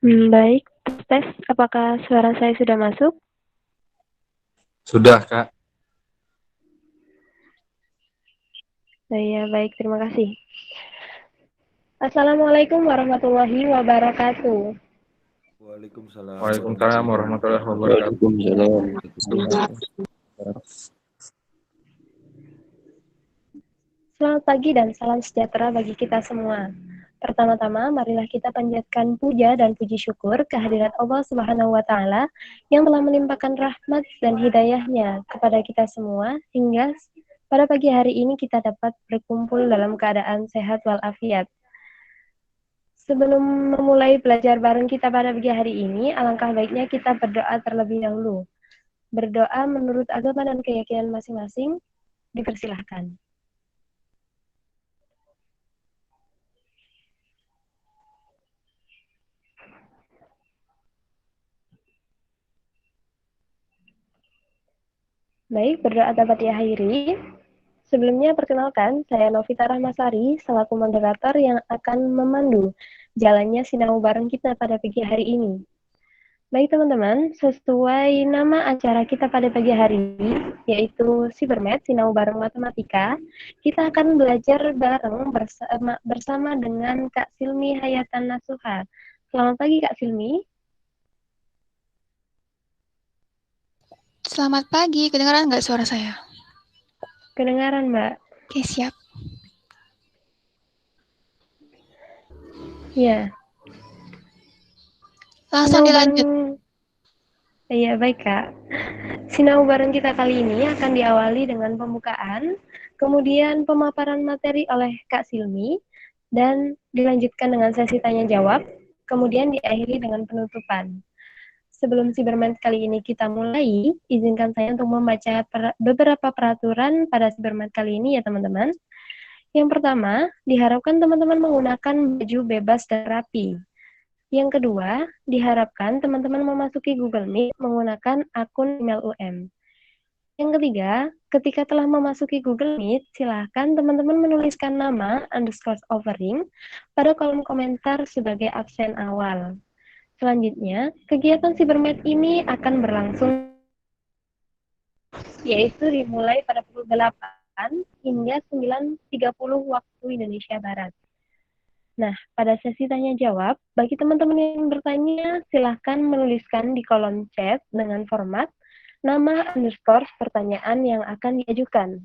Baik, tes apakah suara saya sudah masuk? Sudah, Kak. Iya, baik, terima kasih. Assalamualaikum warahmatullahi wabarakatuh. Waalaikumsalam Waalaikumsalam warahmatullahi warahmatullahi wabarakatuh. wabarakatuh. Selamat pagi dan salam sejahtera bagi kita semua. Pertama-tama, marilah kita panjatkan puja dan puji syukur kehadirat Allah Subhanahu wa Ta'ala yang telah melimpahkan rahmat dan hidayahnya kepada kita semua hingga pada pagi hari ini kita dapat berkumpul dalam keadaan sehat walafiat. Sebelum memulai belajar bareng kita pada pagi hari ini, alangkah baiknya kita berdoa terlebih dahulu. Berdoa menurut agama dan keyakinan masing-masing, dipersilahkan. Baik, berdoa dapat diakhiri. Sebelumnya perkenalkan, saya Novita Rahmasari, selaku moderator yang akan memandu jalannya sinau bareng kita pada pagi hari ini. Baik teman-teman, sesuai nama acara kita pada pagi hari ini, yaitu Cybermat, Sinau Bareng Matematika, kita akan belajar bareng bersama dengan Kak Silmi Hayatan Nasuha. Selamat pagi Kak Silmi. Selamat pagi, kedengaran nggak suara saya? Kedengaran Mbak? Oke, siap. Ya. Langsung dilanjut. Iya, baik Kak. Sinau bareng kita kali ini akan diawali dengan pembukaan, kemudian pemaparan materi oleh Kak Silmi, dan dilanjutkan dengan sesi tanya-jawab, kemudian diakhiri dengan penutupan. Sebelum Cyberman kali ini kita mulai, izinkan saya untuk membaca beberapa peraturan pada Cyberman kali ini ya teman-teman. Yang pertama, diharapkan teman-teman menggunakan baju bebas dan rapi. Yang kedua, diharapkan teman-teman memasuki Google Meet menggunakan akun email UM. Yang ketiga, ketika telah memasuki Google Meet, silahkan teman-teman menuliskan nama _offering pada kolom komentar sebagai absen awal. Selanjutnya, kegiatan Cybermed ini akan berlangsung yaitu dimulai pada pukul 8 hingga 9.30 waktu Indonesia Barat. Nah, pada sesi tanya-jawab, bagi teman-teman yang bertanya, silahkan menuliskan di kolom chat dengan format nama _ pertanyaan yang akan diajukan.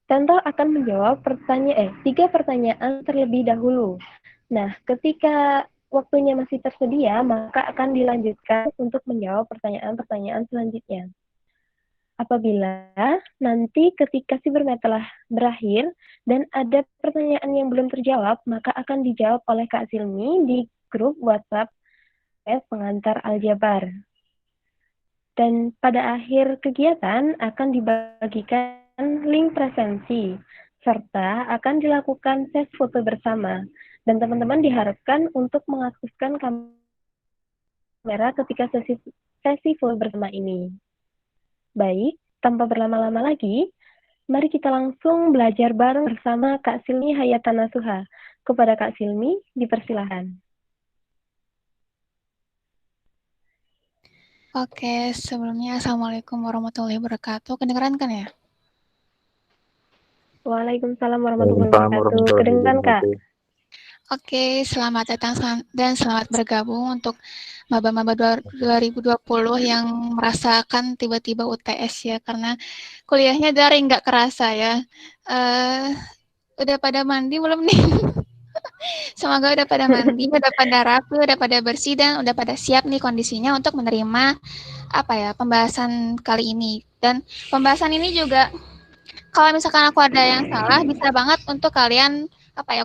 Tento akan menjawab 3 pertanyaan terlebih dahulu. Nah, ketika waktunya masih tersedia, maka akan dilanjutkan untuk menjawab pertanyaan-pertanyaan selanjutnya. Apabila nanti ketika Cybermed telah berakhir dan ada pertanyaan yang belum terjawab, maka akan dijawab oleh Kak Silmi di grup WhatsApp pengantar aljabar. Dan pada akhir kegiatan akan dibagikan link presensi, serta akan dilakukan sesi foto bersama. Dan teman-teman diharapkan untuk mengaktifkan kamera ketika sesi foto bersama ini. Baik, tanpa berlama-lama lagi, mari kita langsung belajar bareng bersama Kak Silmi Hayatan Nasuha. Kepada Kak Silmi, dipersilahkan. Oke, sebelumnya Assalamualaikum warahmatullahi wabarakatuh. Kedengeran kan ya? Waalaikumsalam warahmatullahi wabarakatuh. Kedengeran Kak? Oke, selamat datang dan selamat bergabung untuk maba-maba 2020 yang merasakan tiba-tiba UTS ya, karena kuliahnya daring nggak kerasa ya. Udah pada mandi belum nih? Semoga udah pada mandi, udah pada rapi, udah pada bersih, dan udah pada siap nih kondisinya untuk menerima pembahasan kali ini. Dan pembahasan ini juga kalau misalkan aku ada yang salah, bisa banget untuk kalian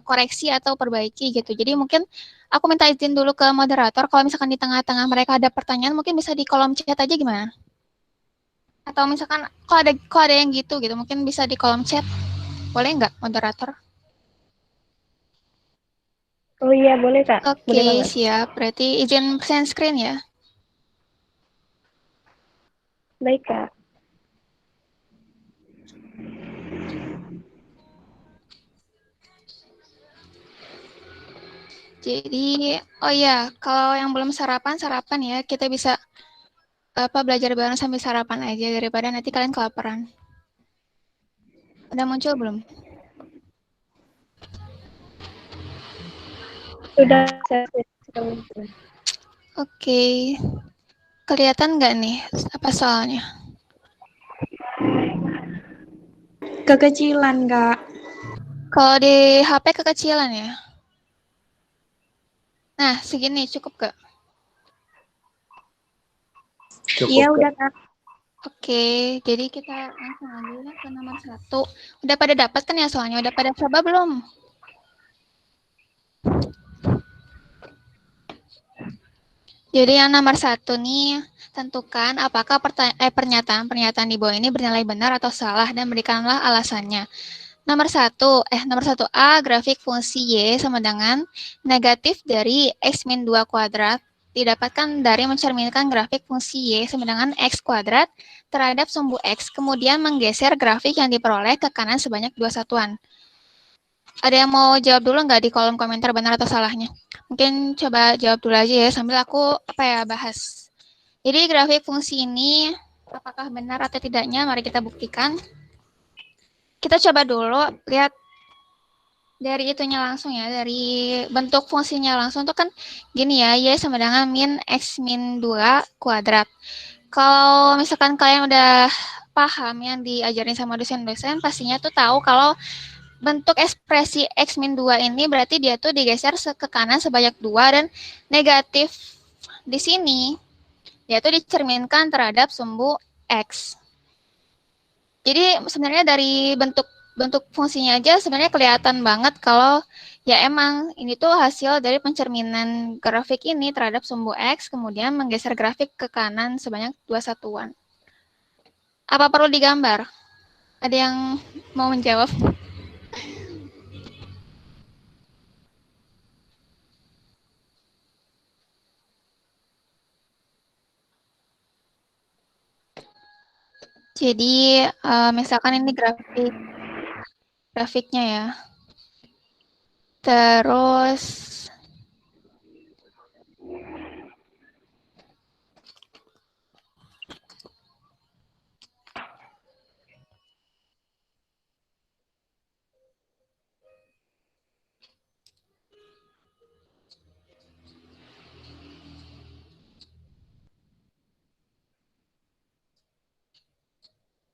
koreksi atau perbaiki gitu. Jadi mungkin aku minta izin dulu ke moderator, kalau misalkan di tengah-tengah mereka ada pertanyaan, mungkin bisa di kolom chat aja gimana? Atau misalkan kalau ada yang gitu, mungkin bisa di kolom chat. Boleh nggak moderator? Oh iya, boleh Kak. Boleh Oke, banget. siap. Berarti izin share screen ya. Baik Kak. Jadi, oh ya, kalau yang belum sarapan ya. Kita bisa belajar bareng sambil sarapan aja daripada nanti kalian kelaparan. Udah muncul belum? Sudah muncul. Oke. Kelihatan nggak nih apa soalnya? Kekecilan, Kak. Kalau di HP kekecilan ya? Nah, segini cukup gak? Iya, udah, Kak. Oke, jadi kita langsung aja ya ke nomor 1. Udah pada dapat kan ya soalnya? Udah pada coba belum? Jadi yang nomor 1 nih, tentukan apakah pernyataan di bawah ini bernilai benar atau salah dan berikanlah alasannya. Nomor 1A, grafik fungsi Y sama dengan negatif dari X min 2 kuadrat didapatkan dari mencerminkan grafik fungsi Y sama dengan X kuadrat terhadap sumbu X, kemudian menggeser grafik yang diperoleh ke kanan sebanyak 2 satuan. Ada yang mau jawab dulu nggak di kolom komentar benar atau salahnya? Mungkin coba jawab dulu aja ya sambil aku bahas. Jadi grafik fungsi ini apakah benar atau tidaknya? Mari kita buktikan. Kita coba dulu lihat dari itunya langsung ya, dari bentuk fungsinya langsung tuh kan gini ya, Y sama dengan min X min 2 kuadrat. Kalau misalkan kalian udah paham yang diajarin sama dosen-dosen, pastinya tuh tahu kalau bentuk ekspresi X min 2 ini berarti dia tuh digeser ke kanan sebanyak 2 dan negatif di sini dia tuh dicerminkan terhadap sumbu X. Jadi sebenarnya dari bentuk fungsinya aja sebenarnya kelihatan banget kalau ya emang ini tuh hasil dari pencerminan grafik ini terhadap sumbu X kemudian menggeser grafik ke kanan sebanyak 2 satuan. Apa perlu digambar? Ada yang mau menjawab? Jadi misalkan ini grafiknya ya. Terus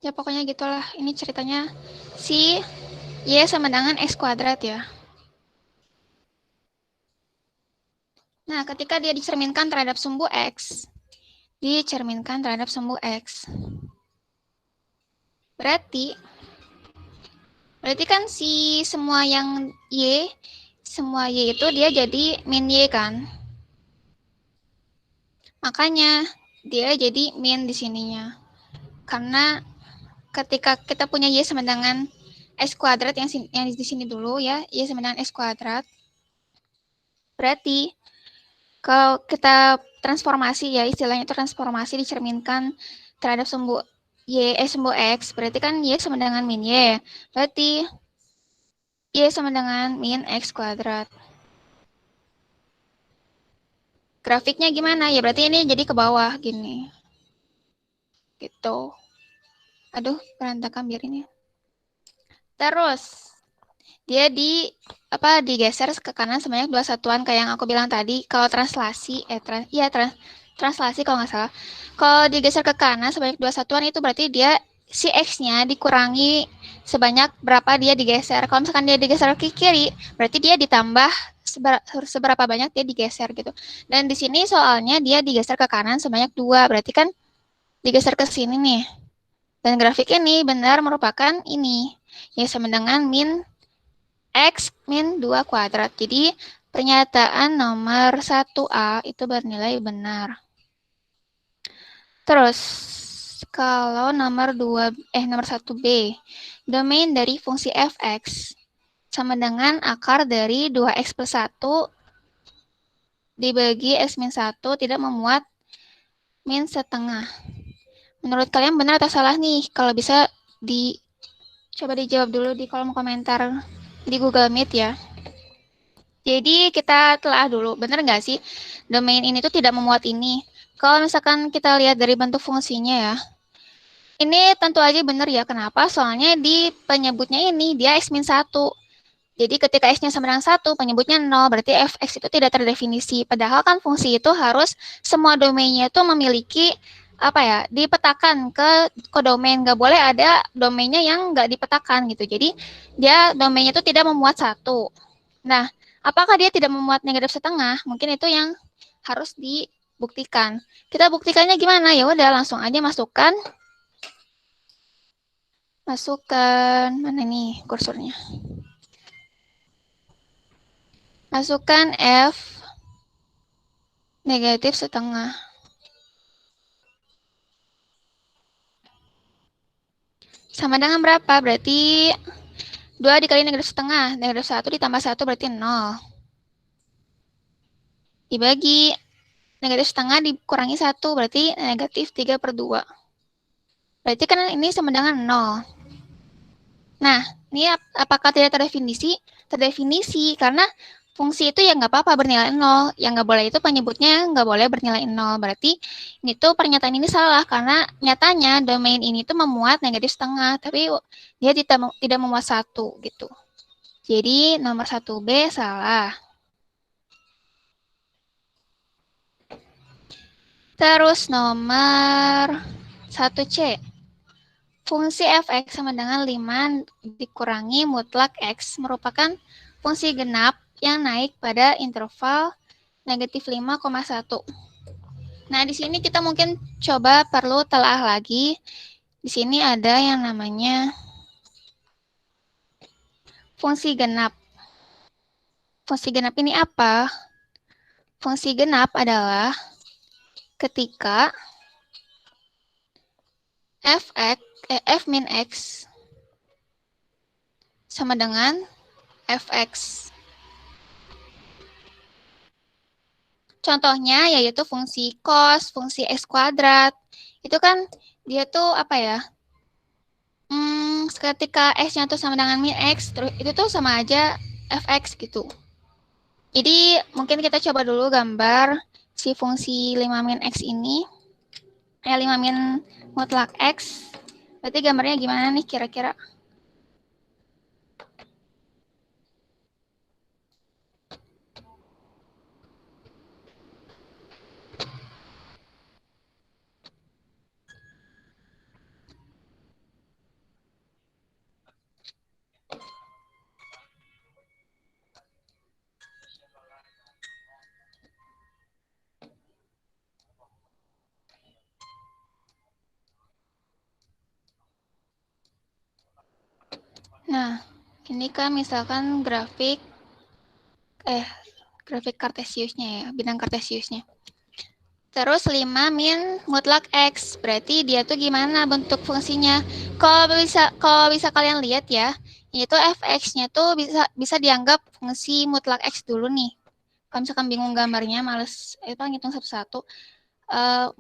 ya pokoknya gitulah. Ini ceritanya si Y sama dengan X kuadrat ya. Nah, ketika dia dicerminkan terhadap sumbu X, berarti kan si semua Y itu dia jadi min Y kan. Makanya dia jadi min di sininya. Karena ketika kita punya Y sama dengan X kuadrat yang di sini dulu ya, Y sama dengan X kuadrat. Berarti kalau kita transformasi ya, istilahnya itu transformasi dicerminkan terhadap sumbu sumbu X, berarti kan Y sama dengan min Y. Berarti Y sama dengan min X kuadrat. Grafiknya gimana? Ya berarti ini jadi ke bawah gini. Gitu. Aduh, berantakan biar ini. Terus dia digeser ke kanan sebanyak 2 satuan kayak yang aku bilang tadi. Kalau translasi translasi kalau nggak salah. Kalau digeser ke kanan sebanyak 2 satuan itu berarti dia si X-nya dikurangi sebanyak berapa dia digeser. Kalau misalkan dia digeser ke kiri, berarti dia ditambah seberapa banyak dia digeser gitu. Dan di sini soalnya dia digeser ke kanan sebanyak 2, berarti kan digeser ke sini nih. Dan grafik ini benar merupakan ini, ya sama dengan min X min 2 kuadrat. Jadi pernyataan nomor 1A itu bernilai benar. Terus kalau nomor 1B, domain dari fungsi fx sama dengan akar dari 2x plus 1 dibagi x min 1 tidak memuat min setengah. Menurut kalian benar atau salah nih? Kalau bisa coba dijawab dulu di kolom komentar di Google Meet ya. Jadi kita telah dulu, benar nggak sih domain ini tuh tidak memuat ini. Kalau misalkan kita lihat dari bentuk fungsinya ya, ini tentu aja benar ya. Kenapa? Soalnya di penyebutnya ini dia x-1. Jadi ketika x-nya sama dengan 1, penyebutnya 0, berarti fx itu tidak terdefinisi. Padahal kan fungsi itu harus semua domainnya itu memiliki apa ya, dipetakan ke domain. Nggak boleh ada domainnya yang nggak dipetakan gitu. Jadi dia domainnya itu tidak memuat 1. Nah, apakah dia tidak memuat negatif setengah? Mungkin itu yang harus dibuktikan. Kita buktikannya gimana? Ya udah langsung aja masukkan mana nih kursornya? Masukkan F negatif setengah. Sama dengan berapa? Berarti 2 dikali negatif setengah. Negatif 1 ditambah 1 berarti 0. Dibagi negatif setengah dikurangi 1 berarti negatif 3/2. Berarti kan ini sama dengan 0. Nah, ini apakah tidak terdefinisi? Terdefinisi, karena fungsi itu ya nggak apa-apa bernilai 0. Yang nggak boleh itu penyebutnya nggak boleh bernilai 0. Berarti ini tuh pernyataan ini salah, karena nyatanya domain ini tuh memuat negatif setengah, tapi dia tidak memuat 1 gitu. Jadi nomor 1B salah. Terus nomor 1C. Fungsi fx sama dengan 5 dikurangi mutlak x merupakan fungsi genap yang naik pada interval negatif 5,1. Nah, di sini kita mungkin coba perlu telah lagi. Di sini ada yang namanya fungsi genap. Fungsi genap ini apa? Fungsi genap adalah ketika f min x sama dengan fx. Contohnya yaitu fungsi cos, fungsi x kuadrat. Itu kan dia tuh apa ya? Ketika x-nya tuh sama dengan min x, terus itu tuh sama aja fx gitu. Jadi mungkin kita coba dulu gambar si fungsi 5 min x ini. 5 min mutlak x. Berarti gambarnya gimana nih kira-kira? Nah, ini kan misalkan grafik kartesiusnya ya, bidang kartesiusnya. Terus 5 min mutlak x, berarti dia tuh gimana bentuk fungsinya? Kalau bisa kalian lihat ya, yaitu fx-nya tuh bisa dianggap fungsi mutlak x dulu nih. Kalau misalkan bingung gambarnya, males itu ngitung satu-satu.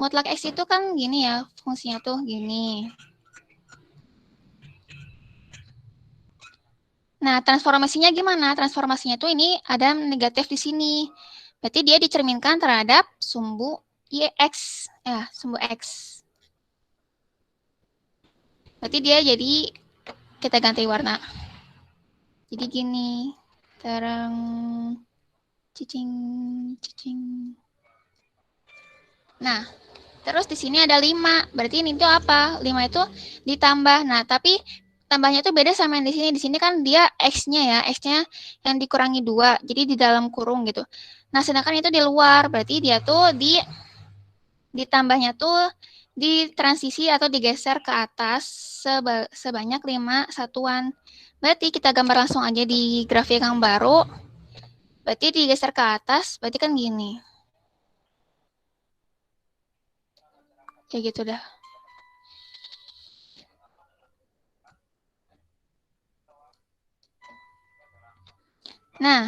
Mutlak x itu kan gini ya, fungsinya tuh gini. Nah, transformasinya gimana? Transformasinya tuh ini ada negatif di sini. Berarti dia dicerminkan terhadap sumbu x, sumbu x. Berarti dia jadi, kita ganti warna. Jadi gini, terang, cicing. Nah, terus di sini ada 5. Berarti ini tuh apa? 5 itu ditambah. Nah, tapi tambahnya tuh beda sama yang di sini. Di sini kan dia x-nya ya, x-nya yang dikurangi 2. Jadi di dalam kurung gitu. Nah, sedangkan itu di luar. Berarti dia tuh ditambahnya tuh di transisi atau digeser ke atas sebanyak 5 satuan. Berarti kita gambar langsung aja di grafik yang baru. Berarti digeser ke atas, berarti kan gini. Kayak gitu dah. Nah,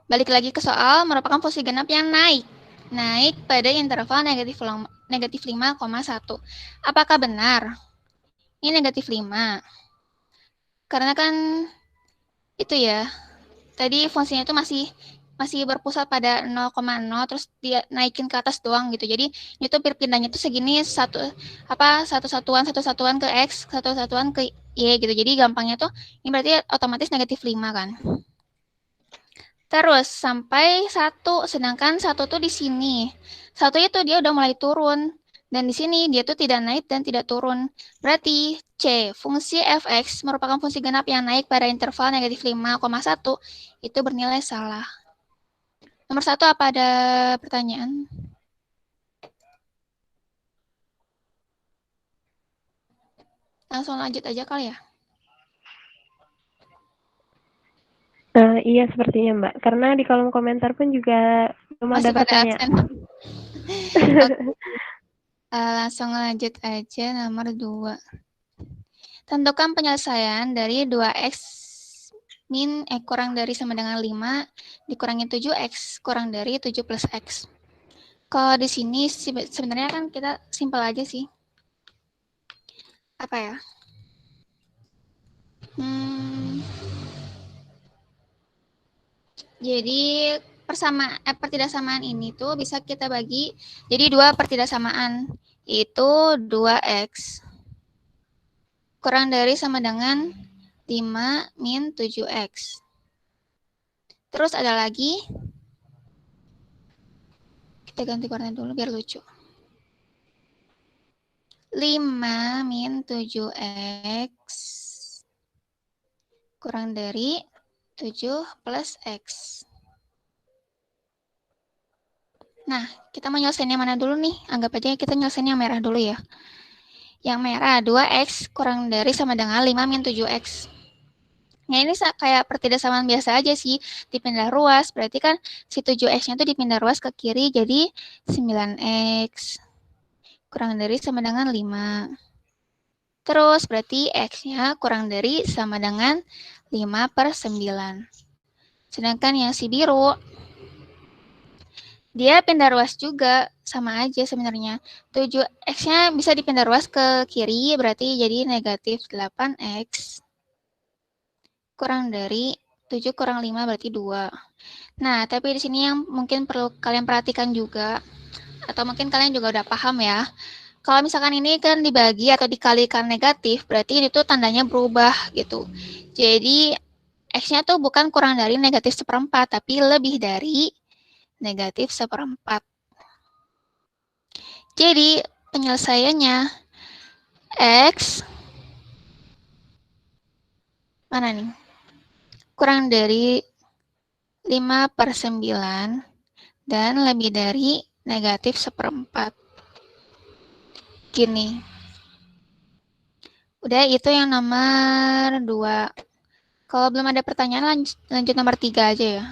balik lagi ke soal merupakan fungsi genap yang naik pada interval negatif 5,1. Apakah benar? Ini negatif 5. Karena kan itu ya, tadi fungsinya itu masih masih berpusat pada 0,0 terus dia naikin ke atas doang gitu. Jadi itu pindahannya tuh segini satu satuan ke X, satu satuan ke Y gitu. Jadi gampangnya tuh ini berarti otomatis negatif 5 kan. Terus sampai 1, sedangkan 1 tuh di sini. 1 itu dia udah mulai turun. Dan di sini dia tuh tidak naik dan tidak turun. Berarti C, fungsi fx merupakan fungsi genap yang naik pada interval negatif 5,1 itu bernilai salah. Nomor 1 apa ada pertanyaan? Langsung lanjut aja kali ya. Iya sepertinya Mbak, karena di kolom komentar pun juga belum ada Masih pada pertanyaan. absen. Langsung lanjut aja nomor 2. Tentukan penyelesaian dari 2x min kurang dari sama dengan 5 dikurangi 7x kurang dari 7 plus x. Kalau di sini sebenarnya kan kita simpel aja sih. Apa ya? Jadi pertidaksamaan ini tuh bisa kita bagi jadi 2 pertidaksamaan, yaitu 2x kurang dari sama dengan 5 min 7x. Terus ada lagi, kita ganti warna dulu biar lucu. 5 min 7x kurang dari 7 plus x. Nah, kita mau nyelesain yang mana dulu nih? Anggap aja kita nyelesain yang merah dulu ya. Yang merah 2x kurang dari sama dengan 5 min 7x. Nah, ini kayak pertidaksamaan biasa aja sih, dipindah ruas. Berarti kan si 7x-nya tuh dipindah ruas ke kiri jadi 9x kurang dari sama dengan 5. Terus berarti x-nya kurang dari sama dengan 5 per 9. Sedangkan yang si biru, dia pindah ruas juga, sama aja sebenarnya. 7x-nya bisa dipindah ruas ke kiri, berarti jadi negatif 8x kurang dari 7 kurang 5 berarti 2. Nah, tapi di sini yang mungkin perlu kalian perhatikan juga, atau mungkin kalian juga udah paham ya. Kalau misalkan ini kan dibagi atau dikalikan negatif, berarti itu tandanya berubah gitu. Jadi, X-nya tuh bukan kurang dari negatif 1/4, tapi lebih dari negatif 1/4. Jadi, penyelesaiannya X mana nih? Kurang dari 5 per 9 dan lebih dari negatif 1/4. Gini. Udah, itu yang nomor 2. Kalau belum ada pertanyaan, lanjut nomor 3 aja ya.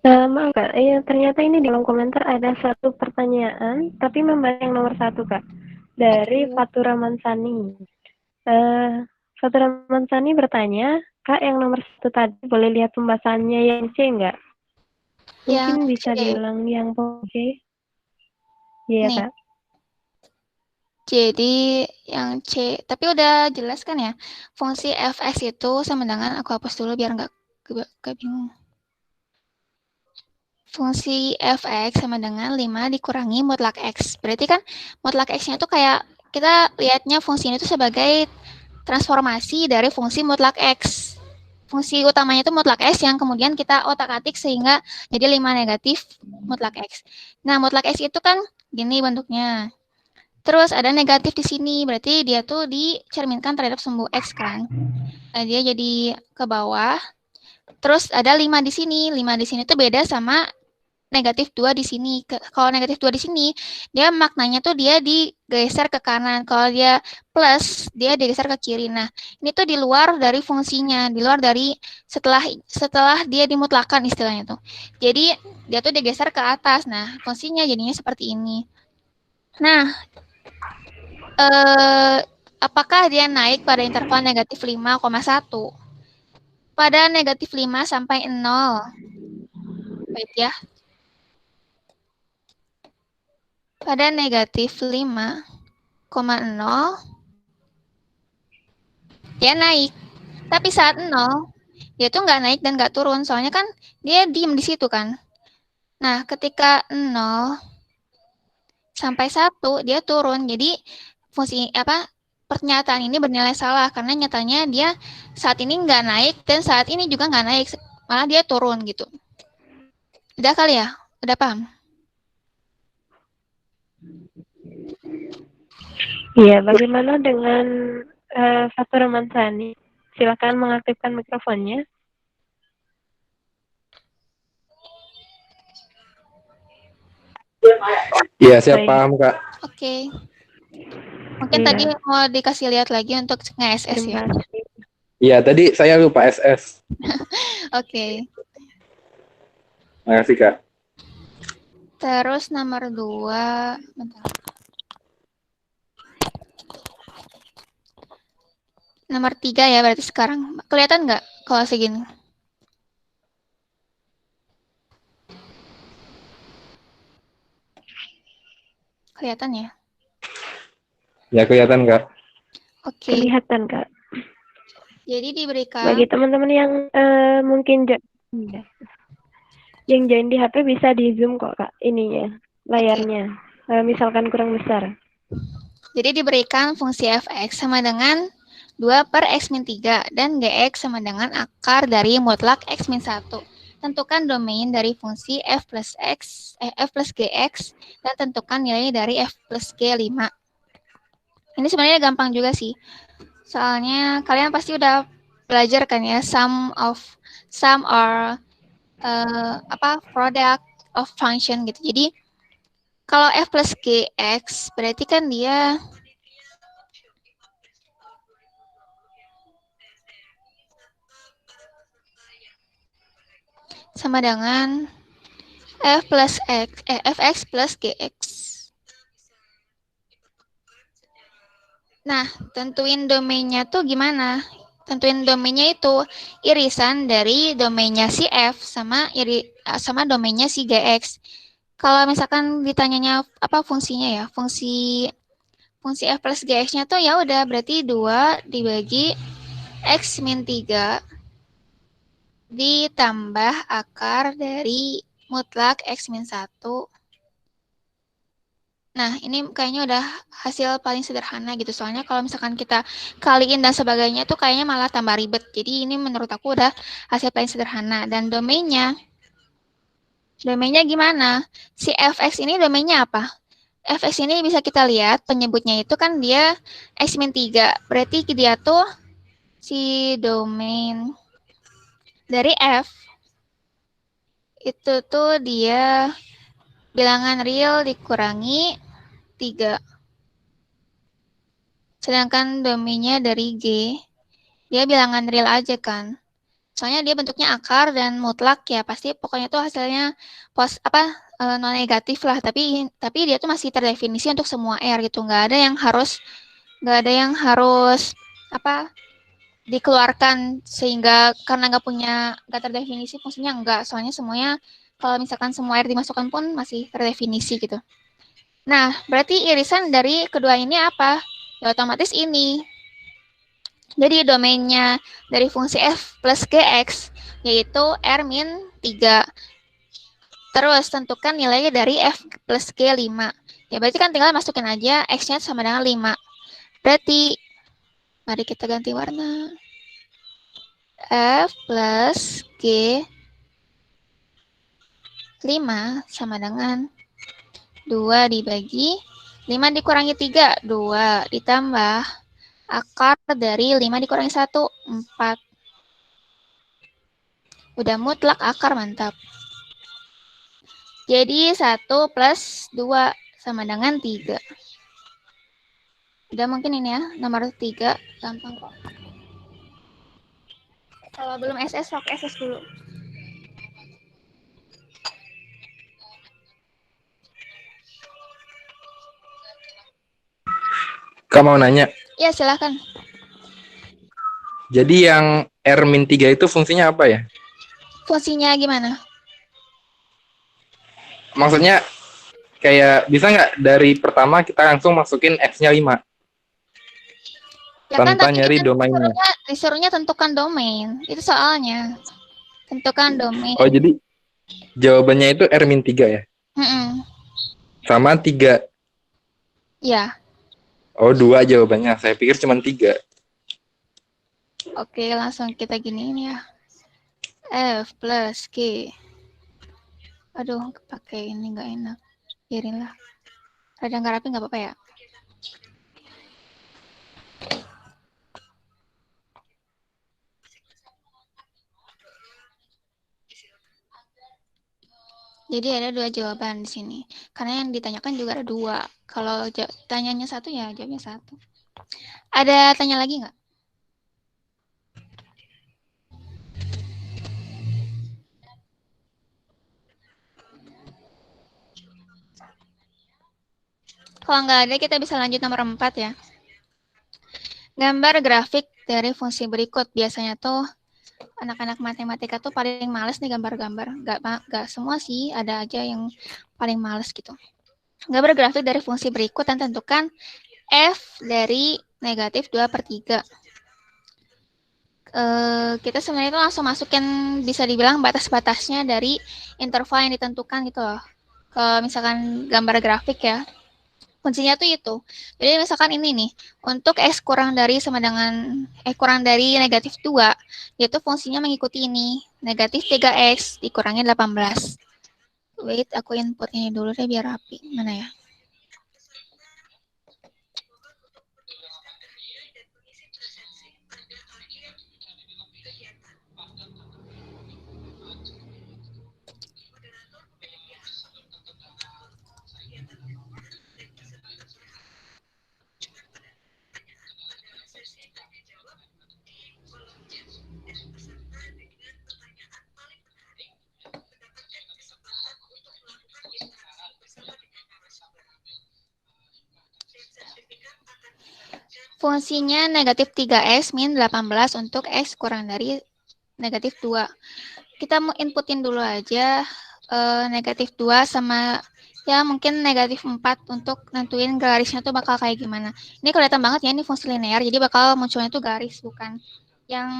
Maaf Kak, ternyata ini di kolom komentar ada satu pertanyaan, tapi membahas yang nomor 1 Kak. Dari Fatura Mansani. Fatura Mansani bertanya, Kak yang nomor 1 tadi boleh lihat pembahasannya yang C enggak? Mungkin Yang bisa C. diulang yang C. Iya Kak. Jadi yang C, tapi udah jelas kan ya, fungsi fx itu sama dengan, aku hapus dulu biar nggak bingung. Fungsi fx sama dengan 5 dikurangi mutlak x. Berarti kan mutlak x-nya itu kayak, kita lihatnya fungsi ini itu sebagai transformasi dari fungsi mutlak x. Fungsi utamanya itu mutlak x yang kemudian kita otak-atik sehingga jadi 5 negatif mutlak x. Nah, mutlak x itu kan gini bentuknya. Terus ada negatif di sini, berarti dia tuh dicerminkan terhadap sumbu X kan. Nah, dia jadi ke bawah. Terus ada 5 di sini. 5 di sini tuh beda sama negatif 2 di sini. Kalau negatif 2 di sini, dia maknanya tuh dia digeser ke kanan. Kalau dia plus, dia digeser ke kiri. Nah, ini tuh di luar dari fungsinya, di luar dari setelah dia dimutlakan istilahnya tuh. Jadi, dia tuh digeser ke atas. Nah, fungsinya jadinya seperti ini. Nah, apakah dia naik pada interval negatif 5,1? Pada negatif 5 sampai 0. Wait ya. Pada negatif 5,0, dia naik. Tapi saat 0, dia tuh nggak naik dan nggak turun, soalnya kan dia diem di situ kan. Nah, ketika 0 sampai 1 dia turun. Jadi fungsi pernyataan ini bernilai salah karena nyatanya dia saat ini nggak naik dan saat ini juga nggak naik, malah dia turun gitu. Udah kali ya? Udah paham? Iya, bagaimana dengan Fatur Mansani? Silakan mengaktifkan mikrofonnya. Iya, siap Baik. paham, Kak. Oke. Mungkin Iya. tadi mau dikasih lihat lagi untuk nge-SS ya. Terima kasih. Iya, tadi saya lupa SS. Oke. Makasih, Kak. Terus nomor 2, bentar. Nomor 3 ya berarti sekarang. Kelihatan nggak kalau segini? Kelihatan ya? Ya, kelihatan, Kak. Oke. Kelihatan, Kak. Jadi diberikan. Bagi teman-teman yang mungkin yang join di HP bisa di zoom kok, Kak, ininya, layarnya. Misalkan kurang besar. Jadi diberikan fungsi fx sama dengan 2 per x min 3 dan gx sama dengan akar dari mutlak x min 1. Tentukan domain dari fungsi f plus gx dan tentukan nilai dari f plus g5. Ini sebenarnya gampang juga sih. Soalnya kalian pasti udah belajar kan ya sum or product of function gitu. Jadi kalau f plus gx berarti kan dia sama dengan fx plus gx. Nah, tentuin domainnya tuh gimana? Tentuin domainnya itu irisan dari domainnya si f sama domainnya si gx. Kalau misalkan ditanyanya apa fungsinya ya? Fungsi f plus gx-nya tuh ya udah berarti 2 dibagi x min 3 ditambah akar dari mutlak x min 1. Nah, ini kayaknya udah hasil paling sederhana gitu. Soalnya kalau misalkan kita kaliin dan sebagainya tuh kayaknya malah tambah ribet. Jadi ini menurut aku udah hasil paling sederhana. Dan domainnya gimana? Si fx ini domainnya apa? Fx ini bisa kita lihat penyebutnya itu kan dia x min 3. Berarti dia tuh si domain dari f itu tuh dia bilangan real dikurangi 3. Sedangkan domainnya dari G, dia bilangan real aja kan. Soalnya dia bentuknya akar dan mutlak ya, pasti pokoknya tuh hasilnya non negatif lah, tapi dia tuh masih terdefinisi untuk semua R gitu. Nggak ada yang harus dikeluarkan sehingga karena nggak terdefinisi fungsinya enggak. Soalnya semuanya kalau misalkan semua R dimasukkan pun masih terdefinisi gitu. Nah, berarti irisan dari kedua ini apa? Ya otomatis ini. Jadi domainnya dari fungsi f plus gx yaitu r min 3. Terus tentukan nilainya dari f plus g5. Ya berarti kan tinggal masukin aja x-nya sama dengan 5. Berarti mari kita ganti warna. F plus g 5 sama dengan 2 dibagi 5 dikurangi 3, 2 ditambah akar dari 5 dikurangi 1, 4. Udah mutlak akar, mantap. Jadi 1 plus 2 sama dengan 3. Udah mungkin ini ya, nomor 3. Gampang kok. Kalau belum SS, sok SS dulu. Kak mau nanya. Ya, silahkan. Jadi yang R-3 itu fungsinya apa ya? Fungsinya gimana? Maksudnya kayak bisa nggak dari pertama kita langsung masukin X-nya 5? Ya kan tanpa tadi nyari kita domainnya. disuruhnya tentukan domain. Itu soalnya. Tentukan domain. Oh, jadi jawabannya itu R-3 ya? Mm-mm. Sama 3. Ya, Oh, 2 jawabannya. Saya pikir cuma 3. oke, langsung kita giniin ya. F plus G. Aduh, pakai ini nggak enak. Biarin lah. Rada nggak rapi nggak apa-apa ya. Jadi ada 2 jawaban di sini. Karena yang ditanyakan juga ada 2. Kalau tanyanya 1 ya jawabnya 1. Ada tanya lagi nggak? Kalau nggak ada, kita bisa lanjut nomor 4 ya. Gambar grafik dari fungsi berikut. Biasanya tuh anak-anak matematika tuh paling males nih gambar-gambar. Nggak semua sih, ada aja yang paling males gitu. Gambar grafik dari fungsi berikut dan tentukan F dari negatif 2/3. Kita sebenarnya itu langsung masukin, bisa dibilang batas-batasnya dari interval yang ditentukan gitu loh. Kalau misalkan gambar grafik ya, fungsinya tuh itu. Jadi misalkan ini nih, untuk X kurang dari sama dengan kurang dari negatif 2, yaitu fungsinya mengikuti ini, negatif 3X dikurangi 18. Wait, aku input ini dulu deh biar rapi. Mana ya? Fungsinya negatif 3X min 18 untuk X kurang dari negatif 2. Kita mau inputin dulu aja negatif 2 sama ya mungkin negatif 4 untuk nentuin garisnya tuh bakal kayak gimana. Ini kelihatan banget ya, ini fungsi linear, jadi bakal munculnya tuh garis, bukan yang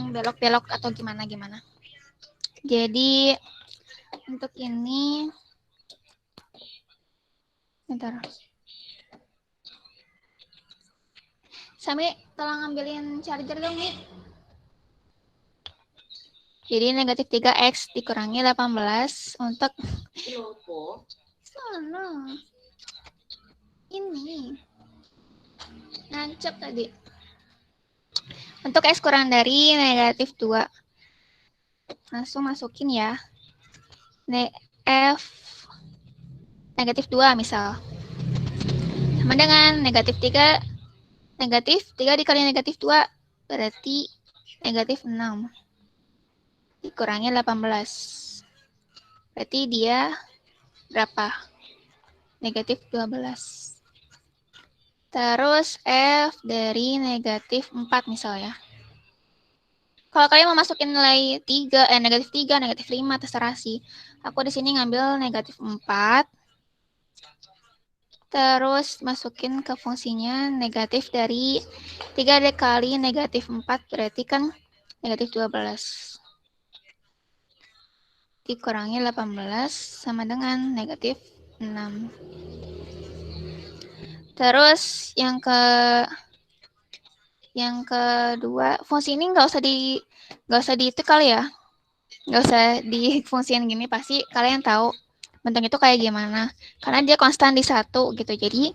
belok-belok atau gimana-gimana. Jadi untuk ini, bentar. Sami, tolong ambilin charger dong nih. Jadi negatif 3X dikurangi 18 untuk sana. Ini. Nancep tadi. Untuk X kurang dari negatif 2. Langsung masukin ya. F negatif 2 misal. Sama dengan negatif 3. Negatif 3 dikali negatif 2. Berarti negatif 6. Dikurangi 18. Berarti dia berapa? Negatif 12. Terus F dari negatif 4 misalnya. Kalau kalian mau masukin nilai 3, negatif 3, negatif 5, terserah sih. Aku di sini ngambil negatif 4. Terus masukin ke fungsinya negatif dari 3 dikali negatif 4, berarti kan negatif 12. Dikurangi 18 sama dengan negatif 6. Terus yang kedua, fungsi ini nggak usah di itu kali ya, nggak usah difungsiin gini, pasti kalian tahu bentuknya itu kayak gimana, karena dia konstan di 1 gitu. Jadi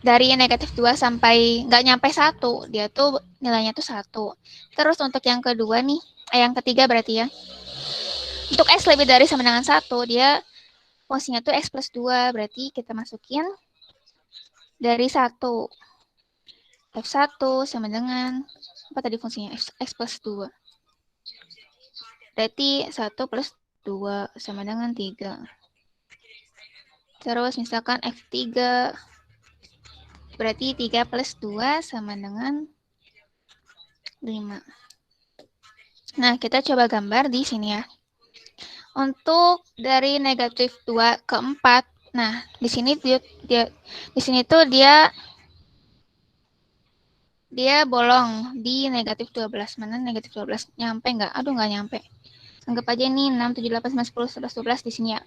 dari negatif 2 sampai nggak nyampe 1, dia tuh nilainya tuh 1. Terus untuk yang kedua nih, yang ketiga berarti ya, untuk X lebih dari sama dengan 1, dia fungsinya tuh X plus 2, berarti kita masukin dari 1. F1 sama dengan, apa tadi fungsinya? X plus 2. Berarti 1 plus 2 sama dengan 3. Terus misalkan F3, berarti 3 plus 2 sama dengan 5. Nah, kita coba gambar di sini ya. Untuk dari negatif 2 ke 4, nah di sini dia dia bolong di negatif 12. Mana negatif 12? Nyampe nggak? Aduh, nggak nyampe. Anggap aja ini 6, 7, 8, 9, 10, 11, 12 di sini ya.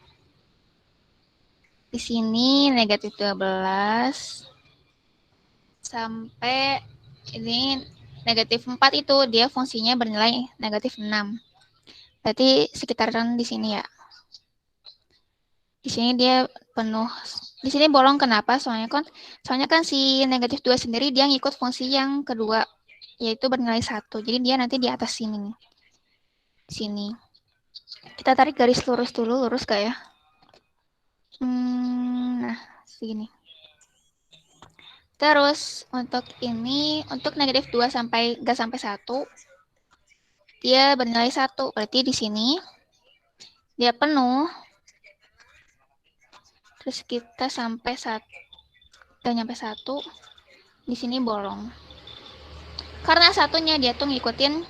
Di sini negatif 12 sampai ini negatif 4 itu dia fungsinya bernilai negatif 6. Berarti sekitaran di sini ya. Di sini dia penuh. Di sini bolong kenapa? Soalnya kan si negatif 2 sendiri dia ngikut fungsi yang kedua, yaitu bernilai 1. Jadi dia nanti di atas sini nih. Sini. Kita tarik garis lurus dulu, lurus gak ya? Nah, segini. Terus untuk ini, untuk negatif 2 sampai nggak sampai 1, dia bernilai 1. Berarti di sini dia penuh. Terus kita sampai 1, udah nyampe 1, di sini bolong. Karena satunya dia tuh ngikutin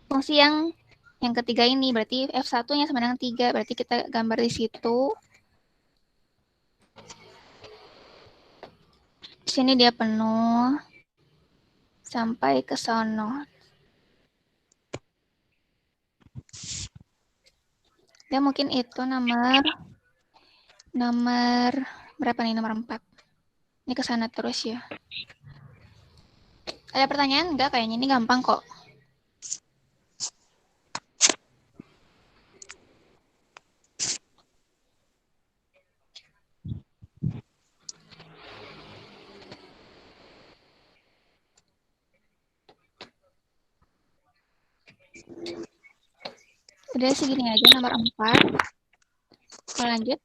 fungsi yang ketiga ini, berarti F1-nya sama dengan 3, berarti kita gambar di situ. Di sini dia penuh sampai ke sono. Dan mungkin itu nomor berapa nih, nomor 4. Ini ke sana terus ya. Ada pertanyaan enggak? Kayaknya ini gampang kok. Udah segini aja nomor 4. Mau lanjut?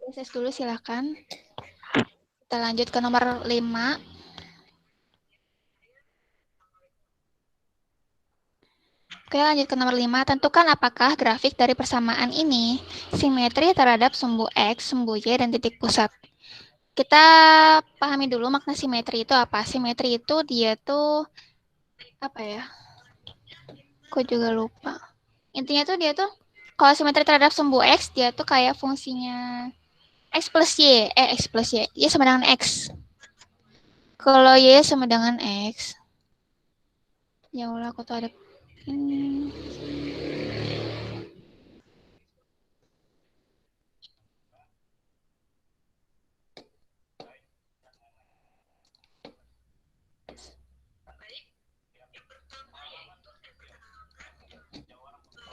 Proses dulu silakan. Kita lanjut ke nomor 5. Oke, lanjut ke nomor 5. Tentukan apakah grafik dari persamaan ini simetri terhadap sumbu X, sumbu Y, dan titik pusat. Kita pahami dulu makna simetri itu apa. Simetri itu dia tuh apa ya? Aku juga lupa. Intinya tuh dia tuh kalau simetri terhadap sumbu X, dia tuh kayak fungsinya X plus Y. X plus Y. Y sama dengan X. Kalau Y sama dengan X. Ya Allah, aku tuh ada ini.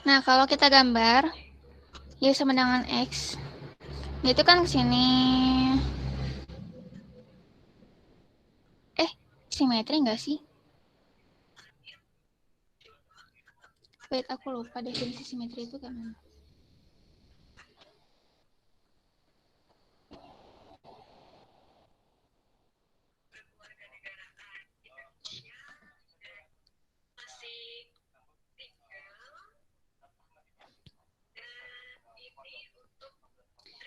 Nah, kalau kita gambar Y sama dengan X, itu kan kesini. Simetri nggak sih? Wait, aku lupa definisi simetri itu kan.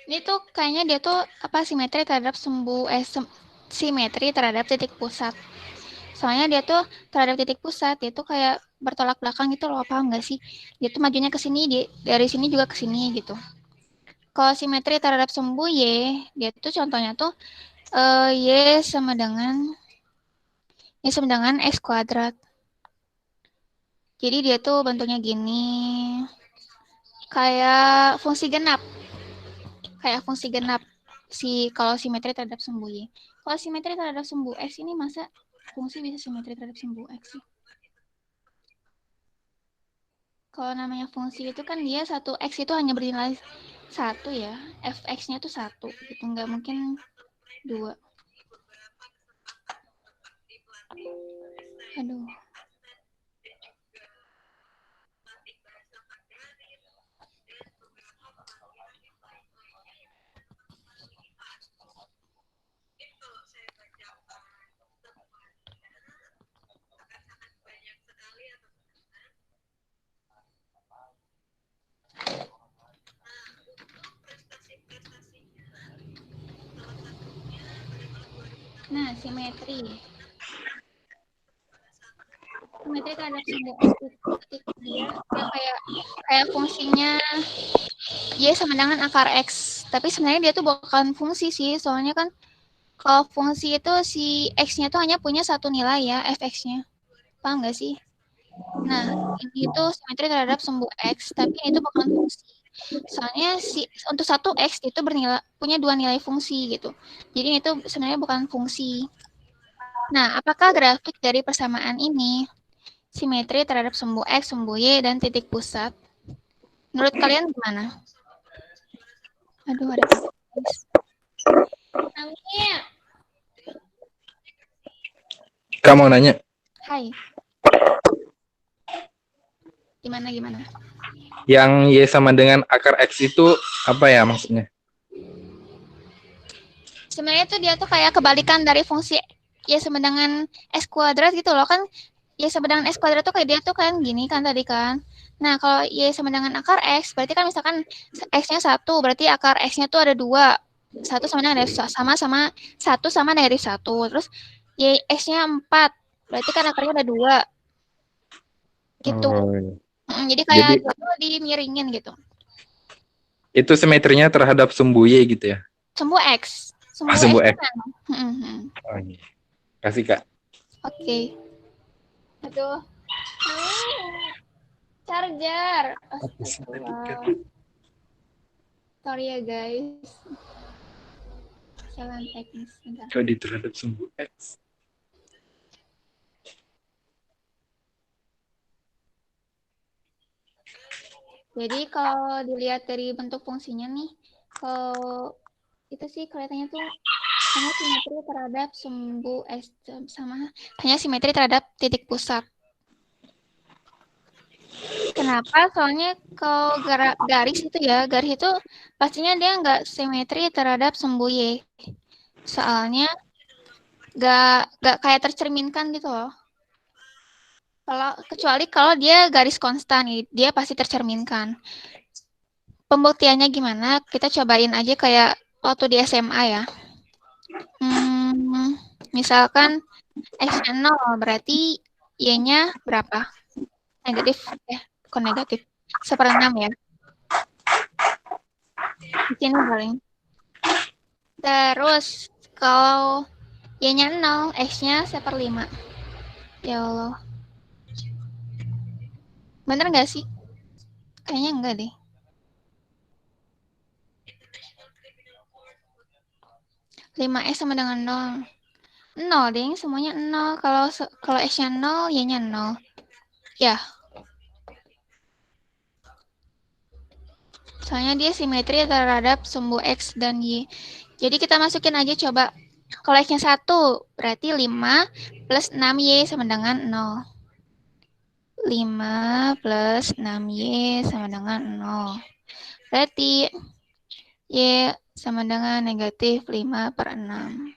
Ini tuh kayaknya dia tuh apa, simetri terhadap simetri terhadap titik pusat. Soalnya dia tuh terhadap titik pusat, dia tuh kayak bertolak belakang gitu loh, paham nggak sih? Dia tuh majunya ke sini, dari sini juga ke sini gitu. Kalau simetri terhadap sumbu Y, dia tuh contohnya tuh Y sama dengan X kuadrat. Jadi dia tuh bentuknya gini. Kayak fungsi genap. Kalau simetri terhadap sumbu Y. Kalau simetri terhadap sumbu X ini masa fungsi bisa simetri terhadap sumbu X sih? Kalau namanya fungsi itu kan dia satu X itu hanya bernilai 1 ya. Fx-nya tuh 1 gitu, nggak mungkin 2. Aduh. Nah, simetri terhadap sumbu X itu dia kayak fungsinya Y sama dengan akar X. Tapi sebenarnya dia tuh bukan fungsi sih, soalnya kan Kalau fungsi itu si X-nya tuh hanya punya satu nilai ya, fx-nya. Paham nggak sih? Nah, ini itu simetri terhadap sumbu X, tapi ini tuh bukan fungsi. Soalnya untuk satu X itu punya dua nilai fungsi gitu. Jadi ini tuh sebenarnya bukan fungsi. Nah, apakah grafik dari persamaan ini simetri terhadap sumbu X, sumbu Y, dan titik pusat? Menurut kalian gimana? Aduh, ada guys. Kamu mau nanya? Hai. Gimana? Yang Y sama dengan akar X itu apa ya maksudnya? Sebenarnya tuh dia tuh kayak kebalikan dari fungsi Y sama dengan X kuadrat gitu loh kan. Y sama dengan X kuadrat tuh kayak dia tuh kan gini kan tadi kan. Nah, kalau Y sama dengan akar X, berarti kan misalkan X-nya 1, berarti akar X-nya tuh ada 2. 1 sama dengan sama 1 sama negatif 1. Terus Y X-nya 4, berarti kan akarnya ada 2. Gitu. Oh, iya. Jadi kayak dia tuh dimiringin gitu. Itu simetrinya terhadap sumbu Y gitu ya? Sumbu X. Sumbu X. Kan? Oh, iya. Kasih Kak. Oke. Aduh. Charger. Sorry ya guys. Jalan teknis. Bentar. Kalau di terhadap sumbu X. Jadi kalau dilihat dari bentuk fungsinya nih, kalau itu sih kelihatannya tuh hanya simetri terhadap sumbu S sama hanya simetri terhadap titik pusat. Kenapa? Soalnya kalau garis itu ya, garis itu pastinya dia nggak simetri terhadap sumbu Y. Soalnya nggak kayak tercerminkan gitu loh. Kecuali kalau dia garis konstan, dia pasti tercerminkan. Pembuktiannya gimana? Kita cobain aja kayak waktu di SMA ya. Misalkan X-nya 0, berarti Y-nya berapa? Negatif, kok negatif? 1/6 ya. Di sini paling. Terus, kalau Y-nya 0, X-nya 1/5. Ya Allah. Bener nggak sih? Kayaknya enggak deh. 5S sama dengan 0. 0 deh, semuanya 0. Kalau X-nya 0, Y-nya 0. Ya. Soalnya dia simetri terhadap sumbu X dan Y. Jadi kita masukin aja coba. Kalau X-nya 1, berarti 5 plus 6Y sama dengan 0. 5 plus 6Y sama dengan 0. Berarti Y sama dengan negatif 5/6.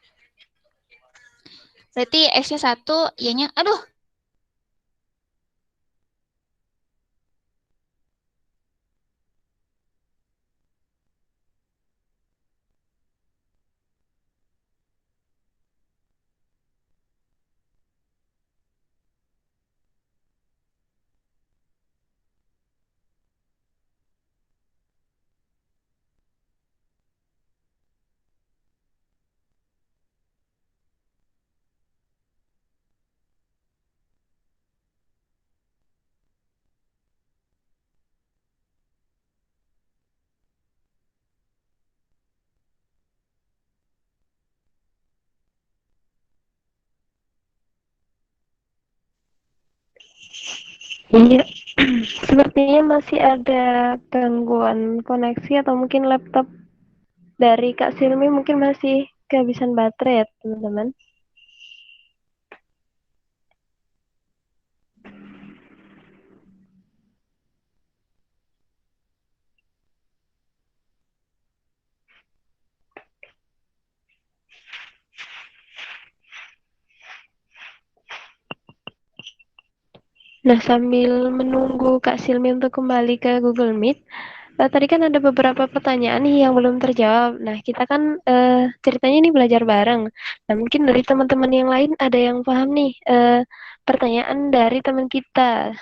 Berarti X-nya 1, Y-nya, aduh. Iya, sepertinya masih ada gangguan koneksi atau mungkin laptop dari Kak Silmi mungkin masih kehabisan baterai ya teman-teman. Nah, sambil menunggu Kak Silmi untuk kembali ke Google Meet, tadi kan ada beberapa pertanyaan nih yang belum terjawab. Nah, kita kan ceritanya ini belajar bareng. Nah, mungkin dari teman-teman yang lain ada yang paham nih pertanyaan dari teman kita.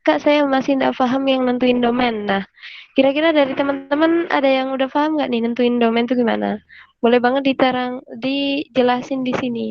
Kak, saya masih nggak paham yang nentuin domain. Nah, kira-kira dari teman-teman ada yang udah paham nggak nih nentuin domain itu gimana? Boleh banget dijelasin di sini.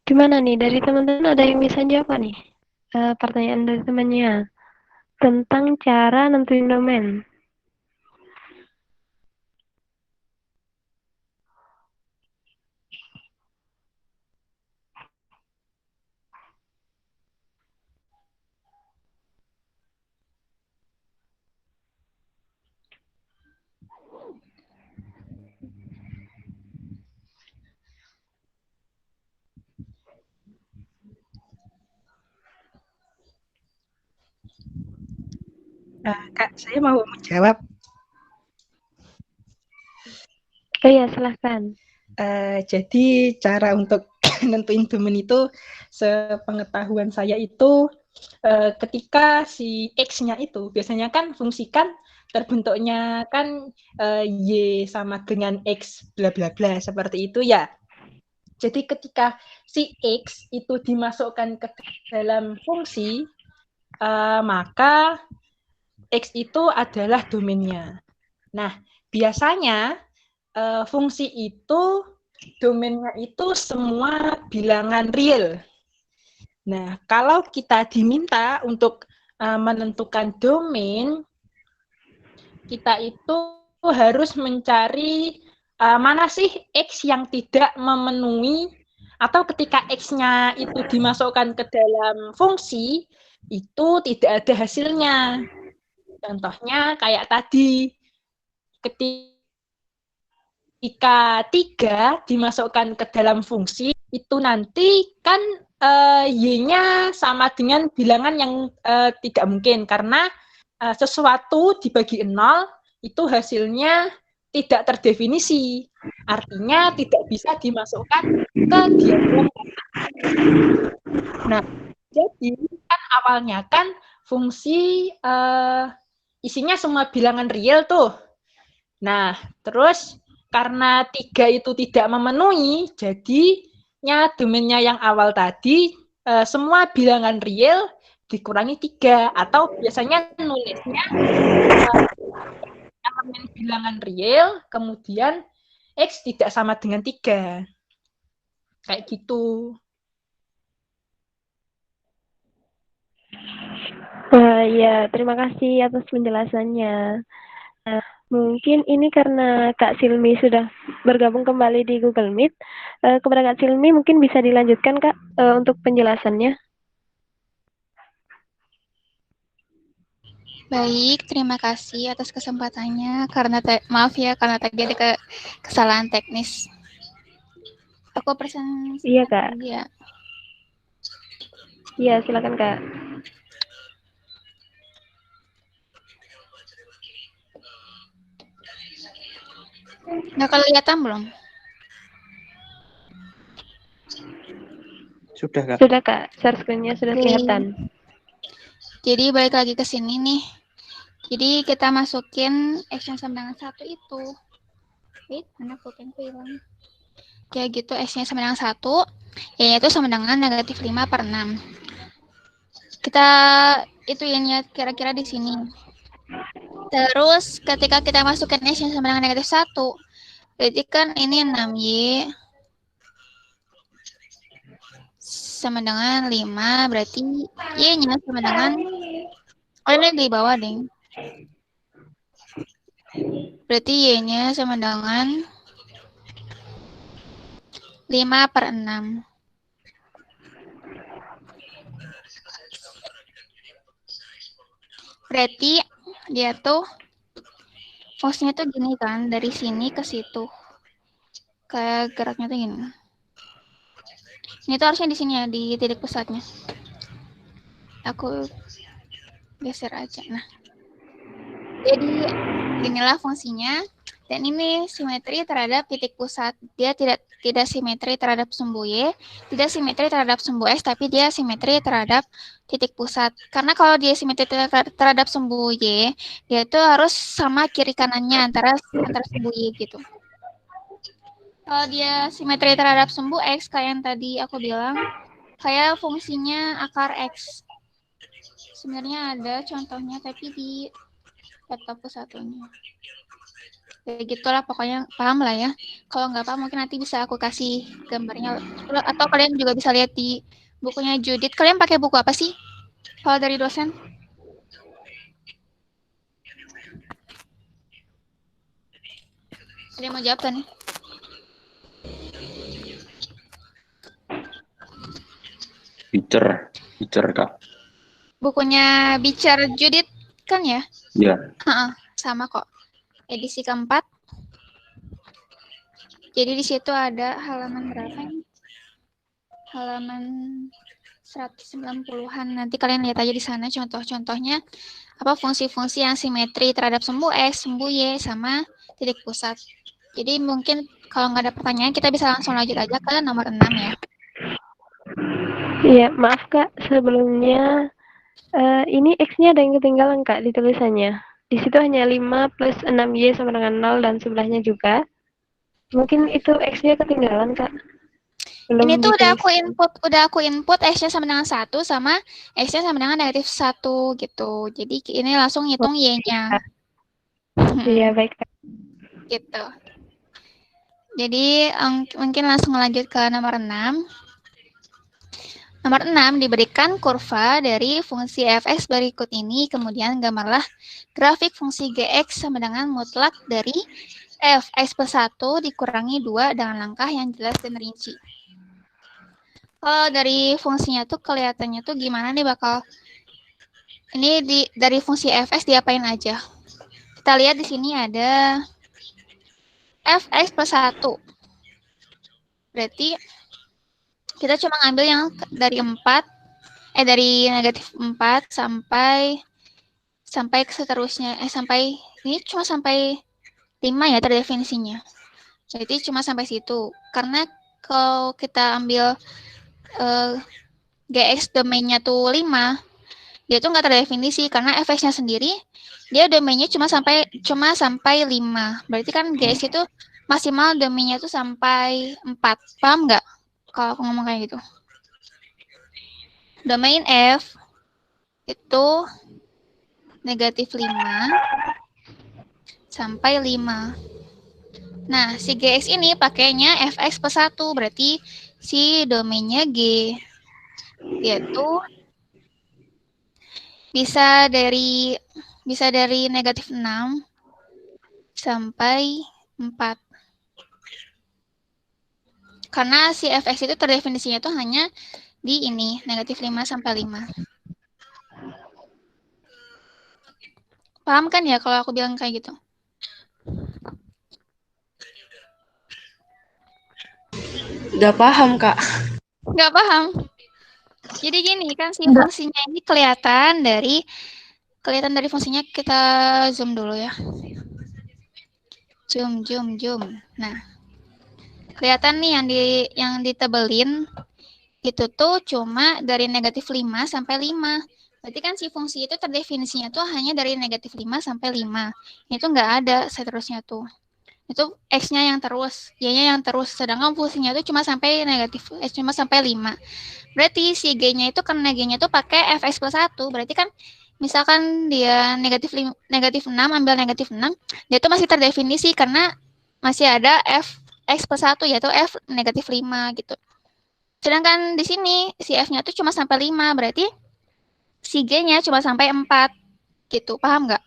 Gimana nih, dari teman-teman ada yang bisa jawab nih? Pertanyaan dari temannya tentang cara nentuin domain. Kak, saya mau menjawab. Oh iya, silahkan. Jadi cara untuk nentuin domain itu, sepengetahuan saya itu, ketika si X-nya itu biasanya kan fungsi kan terbentuknya kan Y sama dengan X bla bla bla seperti itu ya. Jadi ketika si X itu dimasukkan ke dalam fungsi, maka X itu adalah domainnya. Nah, biasanya fungsi itu domainnya itu semua bilangan real. Nah, kalau kita diminta untuk menentukan domain, kita itu harus mencari mana sih X yang tidak memenuhi, atau ketika X-nya itu dimasukkan ke dalam fungsi, itu tidak ada hasilnya. Contohnya kayak tadi, ketika 3 dimasukkan ke dalam fungsi, itu nanti kan Y-nya sama dengan bilangan yang tidak mungkin, karena sesuatu dibagi 0, itu hasilnya tidak terdefinisi. Artinya tidak bisa dimasukkan ke diagram. Nah, jadi kan awalnya kan fungsi isinya semua bilangan real tuh. Nah, terus karena 3 itu tidak memenuhi, jadinya domainnya yang awal tadi semua bilangan real dikurangi 3, atau biasanya nulisnya elemen bilangan real, kemudian X tidak sama dengan 3. Kayak gitu. Ya, terima kasih atas penjelasannya. Mungkin ini karena Kak Silmi sudah bergabung kembali di Google Meet. Kepada Kak Silmi mungkin bisa dilanjutkan Kak untuk penjelasannya. Baik, terima kasih atas kesempatannya. Maaf ya, karena tadi ada kesalahan teknis. Aku presentasi Iya Kak. ya. Iya, silakan Kak. Nggak kelihatan belum? Sudah, Kak. Sudah Kak, share screen-nya sudah kelihatan. Jadi balik lagi ke sini nih. Jadi kita masukin X yang sama dengan 1 itu. Wait, mana pulpenku hilang. Kayak gitu, X-nya sama dengan 1, Y-nya itu sama dengan negatif 5/6. Kita ituinnya kira-kira di sini. Terus ketika kita masukkan X yang sama dengan negatif 1, berarti kan ini 6Y sama dengan 5, berarti Y-nya sama dengan, ini di bawah deh. Berarti Y-nya sama dengan 5/6. Berarti dia tuh fungsinya tuh gini kan, dari sini ke situ. Kayak geraknya tuh gini. Ini tuh harusnya di sini ya, di titik pusatnya. Aku geser aja. Nah, jadi inilah fungsinya. Dan ini simetri terhadap titik pusat. Dia tidak simetri terhadap sumbu Y, tidak simetri terhadap sumbu X, tapi dia simetri terhadap titik pusat. Karena kalau dia simetri terhadap sumbu Y, dia itu harus sama kiri kanannya antara sumbu Y gitu. Kalau dia simetri terhadap sumbu X, kayak yang tadi aku bilang, kayak fungsinya akar X. Sebenarnya ada contohnya, tapi di laptopku satunya. Ya gitulah, pokoknya paham lah ya. Kalau nggak paham mungkin nanti bisa aku kasih gambarnya. Atau kalian juga bisa lihat di bukunya Judith. Kalian pakai buku apa sih kalau dari dosen? Ada yang mau jawab kan? Teacher Kak. Bukunya Bicara Judith kan ya? Iya. Sama kok. Edisi keempat. Jadi di situ ada halaman berapa ini? Halaman 190-an. Nanti kalian lihat aja di sana contoh-contohnya apa fungsi-fungsi yang simetri terhadap sumbu X, sumbu Y, sama titik pusat. Jadi mungkin kalau nggak ada pertanyaan kita bisa langsung lanjut aja ke nomor 6 ya. Iya, maaf Kak, sebelumnya ini X-nya ada yang ketinggalan Kak di tulisannya. Di situ hanya 5 plus 6Y sama dengan 0 dan sebelahnya juga. Mungkin itu X-nya ketinggalan Kak. Belum Ini tuh ditulis. udah aku input X-nya sama dengan 1 sama X-nya sama dengan negatif 1 gitu. Jadi ini langsung hitung Y-nya. Iya, baik Kak. Gitu. Jadi mungkin langsung lanjut ke nomor 6. Nomor 6 diberikan kurva dari fungsi fx berikut ini, kemudian gambarlah grafik fungsi gx sama dengan mutlak dari fx plus 1 dikurangi 2 dengan langkah yang jelas dan rinci. Kalau dari fungsinya tuh kelihatannya tuh gimana nih bakal ini dari fungsi fx diapain aja. Kita lihat di sini ada fx plus 1. Berarti kita cuma ngambil yang dari 4, dari negatif 4 sampai ke seterusnya. Sampai ini cuma sampai 5 ya terdefinisinya. Jadi cuma sampai situ. Karena kalau kita ambil GX domainnya tuh 5, dia tuh nggak terdefinisi karena fx-nya sendiri dia domainnya cuma sampai 5. Berarti kan GX itu maksimal domainnya tuh sampai 4. Paham nggak kalau aku ngomong kayak gitu? Domain F itu negatif 5 sampai 5. Nah, si GX ini pakainya fx plus 1, berarti si domainnya G. Yaitu bisa dari negatif 6 sampai 4. Karena si fx itu terdefinisinya tuh hanya di ini, negatif 5 sampai 5. Paham kan ya kalau aku bilang kayak gitu? Gak paham, Kak. Nggak paham? Jadi gini kan si fungsinya ini kelihatan dari fungsinya, kita zoom dulu ya. Zoom. Nah, kelihatan nih yang ditebelin itu tuh cuma dari negatif 5 sampai 5. Berarti kan si fungsi itu terdefinisinya tuh hanya dari negatif 5 sampai 5. Itu nggak ada seterusnya tuh. Itu X-nya yang terus, Y-nya yang terus. Sedangkan fungsinya itu cuma sampai cuma sampai 5. Berarti si G-nya itu karena G-nya itu pakai fx plus 1. Berarti kan misalkan dia negatif 6 ambil negatif 6, dia itu masih terdefinisi karena masih ada fx plus 1 yaitu f negatif 5 gitu. Sedangkan di sini si f-nya itu cuma sampai 5, berarti si G-nya cuma sampai 4 gitu. Paham nggak?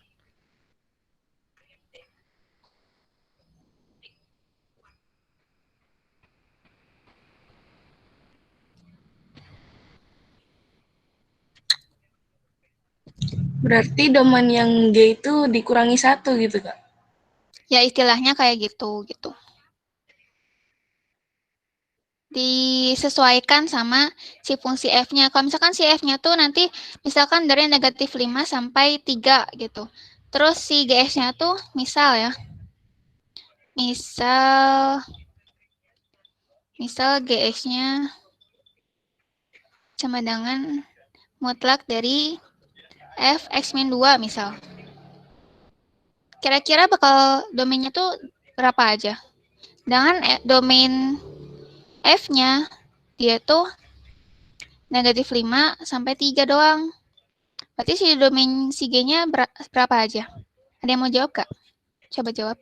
Berarti domain yang G itu dikurangi 1 gitu, Kak? Ya istilahnya kayak gitu. Disesuaikan sama si fungsi F-nya. Kalau misalkan si F-nya tuh nanti misalkan dari negatif 5 sampai 3 gitu. Terus si GS-nya tuh misal GS-nya sama dengan mutlak dari F X-2 misal. Kira-kira bakal domainnya tuh berapa aja? Dengan domain F-nya dia tuh negatif 5 sampai 3 doang. Berarti si domain si G-nya berapa aja? Ada yang mau jawab, Kak? Coba jawab.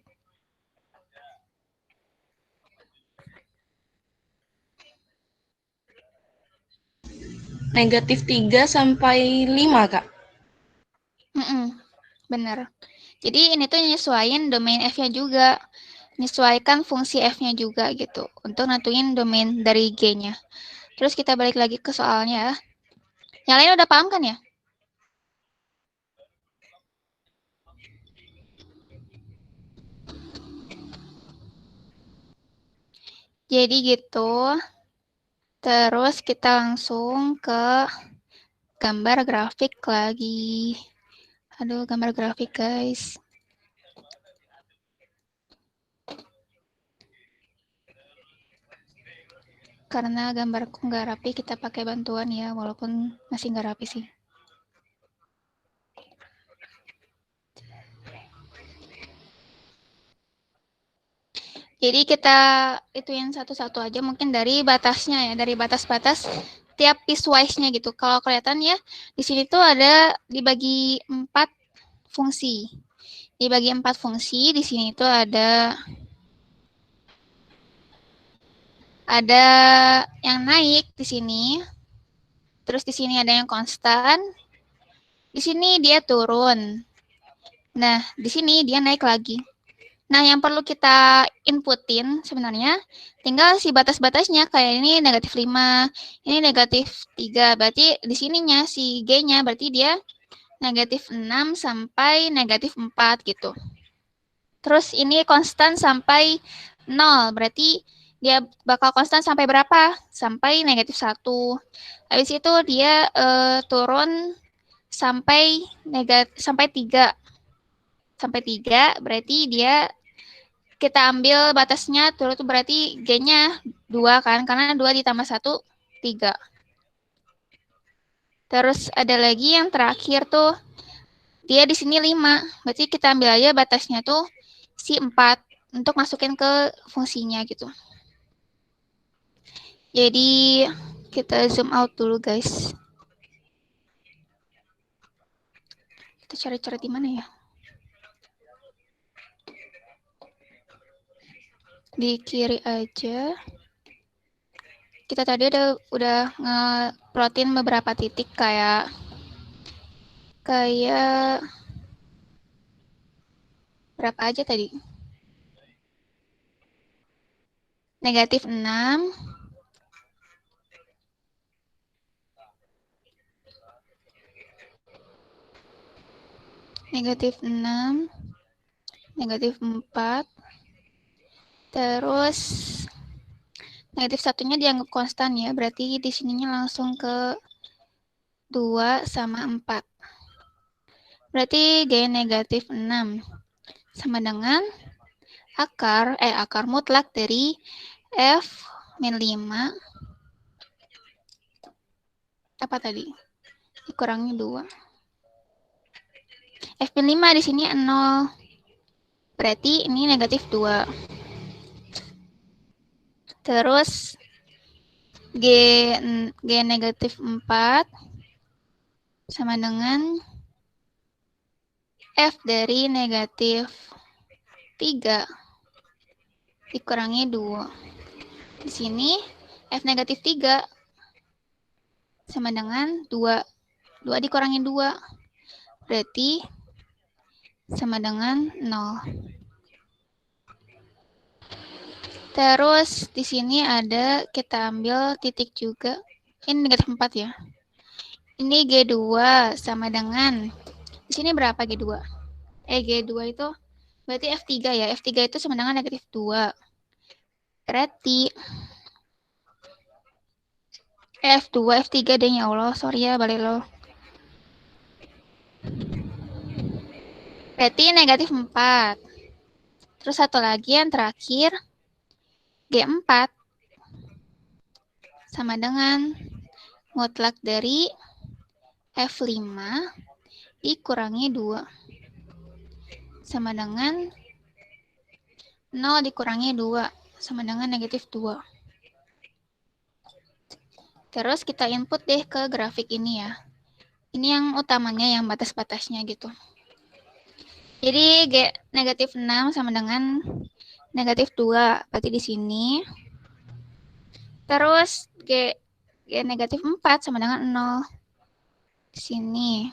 Negatif 3 sampai 5, Kak? Bener. Jadi ini tuh nyesuaiin domain F-nya juga. Menyesuaikan fungsi F-nya juga gitu. Untuk nentuin domain dari G-nya. Terus kita balik lagi ke soalnya. Yang lain udah paham kan ya? Jadi gitu. Terus kita langsung ke gambar grafik lagi. Aduh, gambar grafik guys. Karena gambarku nggak rapi, kita pakai bantuan ya, walaupun masih nggak rapi sih. Jadi kita ituin satu-satu aja mungkin dari batasnya ya, dari batas-batas tiap piecewise-nya gitu. Kalau kelihatan ya, di sini tuh ada dibagi 4 fungsi. Dibagi 4 fungsi, di sini tuh ada yang naik di sini. Terus di sini ada yang konstan. Di sini dia turun. Nah, di sini dia naik lagi. Nah, yang perlu kita inputin sebenarnya tinggal si batas-batasnya, kayak ini negatif 5, ini negatif 3. Berarti di sininya si G-nya berarti dia negatif 6 sampai negatif 4 gitu. Terus ini konstan sampai 0, berarti dia bakal konstan sampai berapa? Sampai negatif 1. Habis itu dia turun sampai 3. Sampai 3, berarti dia kita ambil batasnya turun itu berarti G-nya 2 kan, karena 2 ditambah 1, 3. Terus ada lagi yang terakhir tuh, dia di sini 5, berarti kita ambil aja batasnya tuh si 4 untuk masukin ke fungsinya gitu. Jadi kita zoom out dulu guys. Kita cari-cari di mana ya? Di kiri aja. Kita tadi udah nge-plotin beberapa titik kayak berapa aja tadi? Negatif 6. Negatif 6. Negatif 4. Terus negatif 1-nya dianggap konstan ya, berarti di sininya langsung ke 2 sama 4. Berarti G negatif 6 sama dengan akar mutlak dari F min 5. Apa tadi? Dikurangi 2. F min 5 di sini 0. Berarti ini negatif 2. Terus G negatif 4 sama dengan F dari negatif 3 dikurangi 2. Di sini F negatif 3 sama dengan 2. 2 dikurangi 2. Berarti sama dengan 0. Terus di sini ada, kita ambil titik juga. Ini negatif 4 ya. Ini G2 sama dengan Di sini berapa G2? G2 itu berarti F3 ya. F3 itu sama dengan negatif 2. Berarti F2, F3 deh ya Allah. Sorry ya, balik lo. Berarti negatif 4. Terus satu lagi yang terakhir, G4 sama dengan mutlak dari F5 dikurangi 2. Sama dengan 0 dikurangi 2. Sama dengan negatif 2. Terus kita input deh ke grafik ini ya. Ini yang utamanya, yang batas-batasnya gitu. Jadi G negatif 6 sama dengan negatif 2. Berarti di sini. Terus G negatif 4 sama dengan 0. Di sini.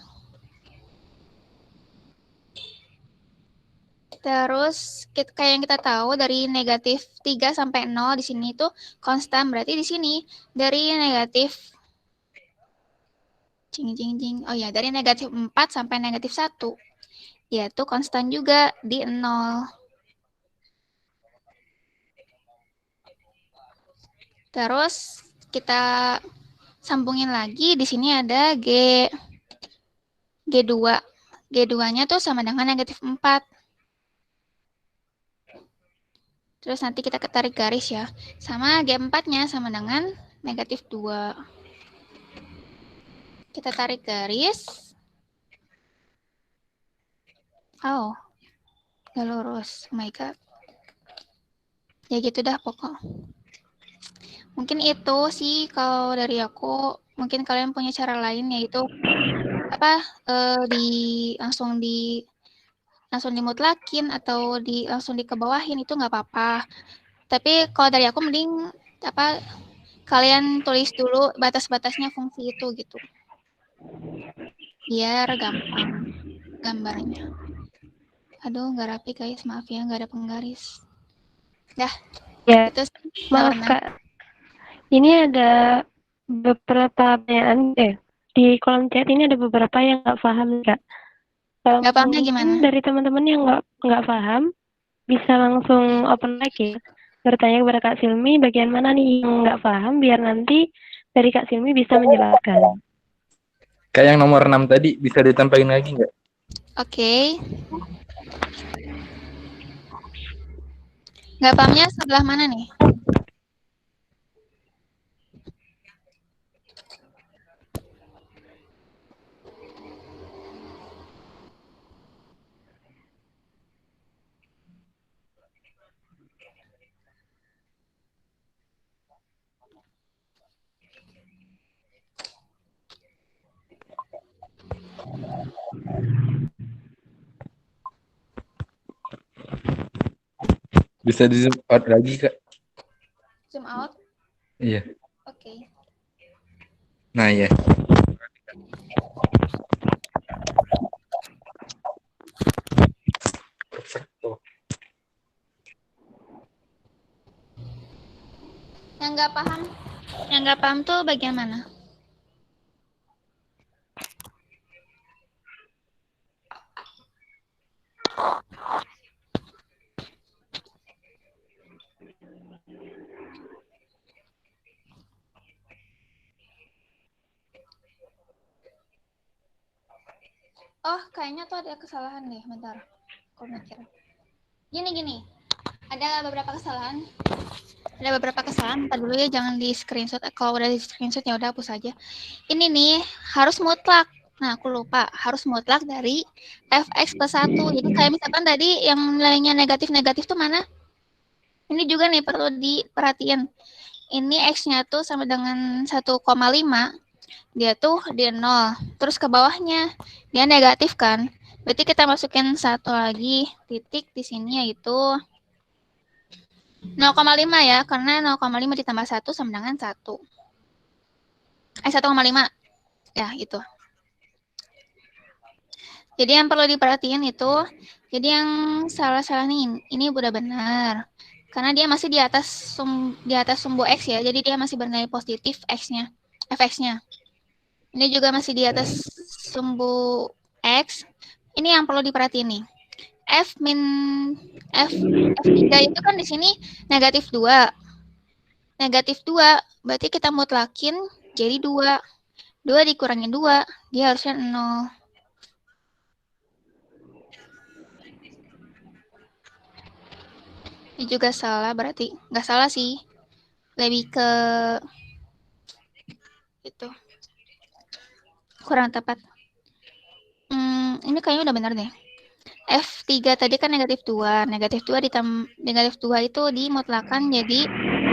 Terus kayak yang kita tahu dari negatif 3 sampai 0 di sini itu konstan. Berarti di sini dari negatif oh ya, dari negatif 4 sampai negatif 1 yaitu konstan juga di 0. Terus kita sambungin lagi, di sini ada G2. G2-nya tuh sama dengan negatif 4. Terus nanti kita tarik garis ya. Sama G4-nya sama dengan negatif 2. Kita tarik garis. Oh, gak lurus. Oh my God. Ya gitu dah pokok. Mungkin itu sih kalau dari aku. Mungkin kalian punya cara lain, yaitu langsung dimutlakin atau langsung dikebawahin, itu nggak apa-apa. Tapi kalau dari aku mending kalian tulis dulu batas-batasnya fungsi itu gitu. Biar gampang gambarnya. Aduh, nggak rapi guys, maaf ya, nggak ada penggaris. Dah. Ya, itu maaf Kak. Ini ada beberapa pertanyaan di kolom chat ini, ada beberapa yang nggak paham Kak. Nggak pahamnya gimana? Dari teman-teman yang nggak paham bisa langsung open mic ya, bertanya kepada Kak Silmi bagian mana nih yang nggak paham, biar nanti dari Kak Silmi bisa menjelaskan. Kayak yang nomor 6 tadi bisa ditampilkan lagi nggak? Oke. Nggak pahamnya sebelah mana nih? Bisa di zoom out lagi Kak? Zoom out? Iya. Oke. Nah ya. Yang nggak paham tuh bagian mana? Oh, kayaknya tuh ada kesalahan deh, bentar. Aku mikir. Gini. Ada beberapa kesalahan. Bentar dulu ya, jangan di screenshot. Kalau udah di screenshot ya udah hapus aja. Ini nih harus mutlak. Nah, aku lupa. Harus mutlak dari fx plus 1. Jadi kayak misalkan tadi yang nilainya negatif-negatif tuh mana? Ini juga nih perlu diperhatiin. Ini x-nya tuh sama dengan 1,5. Dia tuh di 0. Terus ke bawahnya dia negatif kan? Berarti kita masukin satu lagi titik di sini, yaitu 0,5 ya, karena 0,5 ditambah 1 sama dengan 1. 1,5. Ya, itu. Jadi yang perlu diperhatiin itu, jadi yang salah-salah nih, ini udah benar. Karena dia masih di atas sumbu X ya, jadi dia masih bernilai positif X-nya, fx-nya. Ini juga masih di atas sumbu X, ini yang perlu diperhatiin nih. F3 itu kan di sini negatif 2. Negatif 2, berarti kita mutlakin jadi 2. 2 dikurangi 2, dia harusnya 0. Ini juga salah berarti. Nggak salah sih. Lebih ke itu. Kurang tepat. Ini kayaknya udah benar deh. F3 tadi kan negatif 2. Negatif 2 itu dimutlakan jadi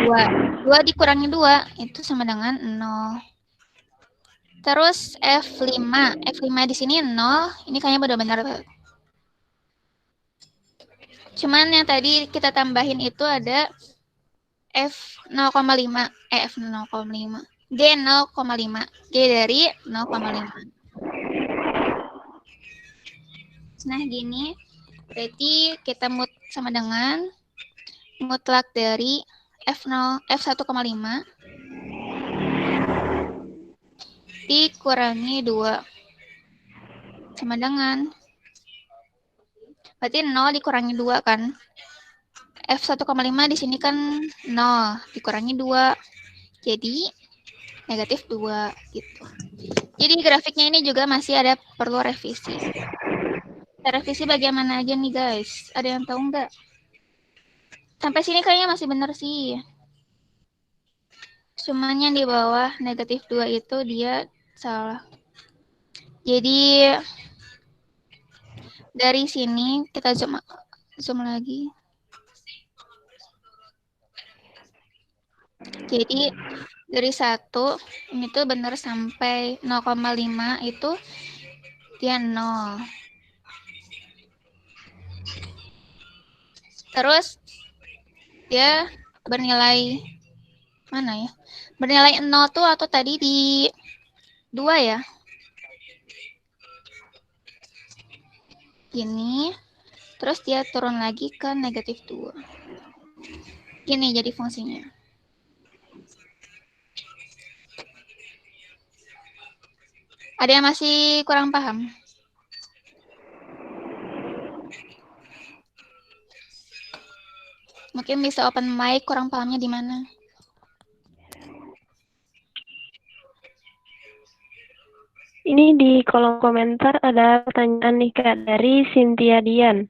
2. 2 dikurangi 2 itu sama dengan 0. Terus F5. F5 di sini 0. Ini kayaknya udah benar. Cuman yang tadi kita tambahin itu ada F0,5. F0,5. G 0,5. G dari 0,5. Nah, gini. Berarti kita sama dengan mutlak dari F1,5 dikurangi 2. Sama dengan, berarti 0 dikurangi 2 kan. F1,5 di sini kan 0 dikurangi 2. Jadi negatif 2 gitu. Jadi grafiknya ini juga masih ada perlu revisi. Kita revisi bagaimana aja nih guys? Ada yang tahu nggak? Sampai sini kayaknya masih benar sih. Cuman yang di bawah negatif 2 itu dia salah. Jadi dari sini kita zoom lagi. Jadi dari 1 ini tuh benar sampai 0,5 itu dia 0. Terus dia bernilai mana ya? Bernilai 0 tuh atau tadi di 2 ya? Gini. Terus dia turun lagi ke negatif 2. Gini jadi fungsinya. Ada yang masih kurang paham? Mungkin bisa open mic, kurang pahamnya di mana? Ini di kolom komentar ada pertanyaan nih Kak dari Cynthia Dian.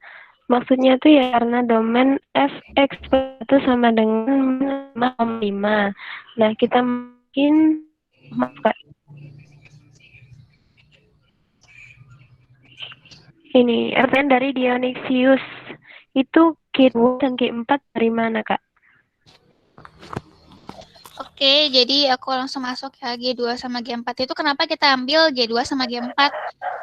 Maksudnya tuh ya karena domain fx itu sama dengan 5,5. Nah, kita mungkin maaf Kak. Ini pertanyaan dari Dionysius. Itu Q2 dan Q4 dari mana, Kak? Oke, jadi aku langsung masuk ya G2 sama G4 itu kenapa kita ambil G2 sama G4?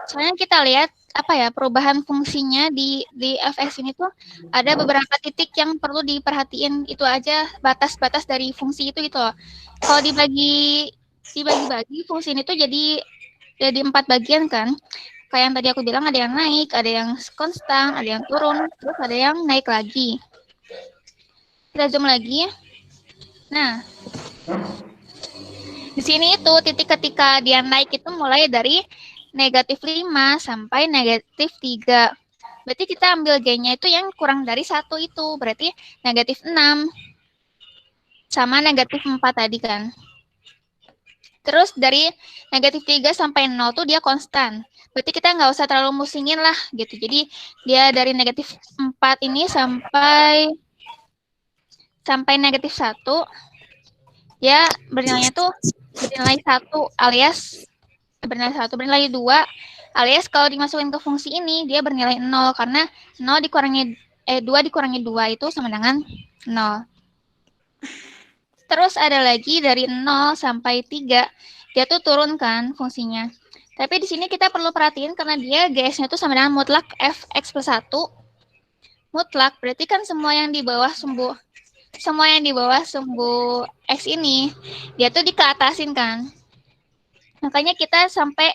Soalnya kita lihat apa ya perubahan fungsinya di fx ini tuh ada beberapa titik yang perlu diperhatiin, itu aja batas-batas dari fungsi itu gitu loh. Kalau dibagi-bagi fungsi ini tuh jadi 4 bagian kan. Kayak yang tadi aku bilang ada yang naik, ada yang konstan, ada yang turun, terus ada yang naik lagi. Kita zoom lagi. Nah, di sini itu titik ketika dia naik itu mulai dari negatif 5 sampai negatif 3. Berarti kita ambil G-nya itu yang kurang dari 1 itu. Berarti negatif 6 sama negatif 4 tadi kan. Terus dari negatif 3 sampai 0 tuh dia konstan. Berarti kita nggak usah terlalu musingin lah gitu. Jadi dia dari negatif 4 ini sampai negatif 1. Ya bernilainya tuh bernilai 1 alias bernilai 2 alias kalau dimasukin ke fungsi ini dia bernilai 0 karena 2 dikurangi 2 itu sama dengan 0. Terus ada lagi dari 0 sampai 3, dia tuh turun kan fungsinya. Tapi di sini kita perlu perhatiin karena dia GS-nya tuh sama dengan mutlak fx plus 1. Mutlak berarti kan semua yang di bawah sumbu x ini, dia tuh dikeatasin kan. Makanya kita sampai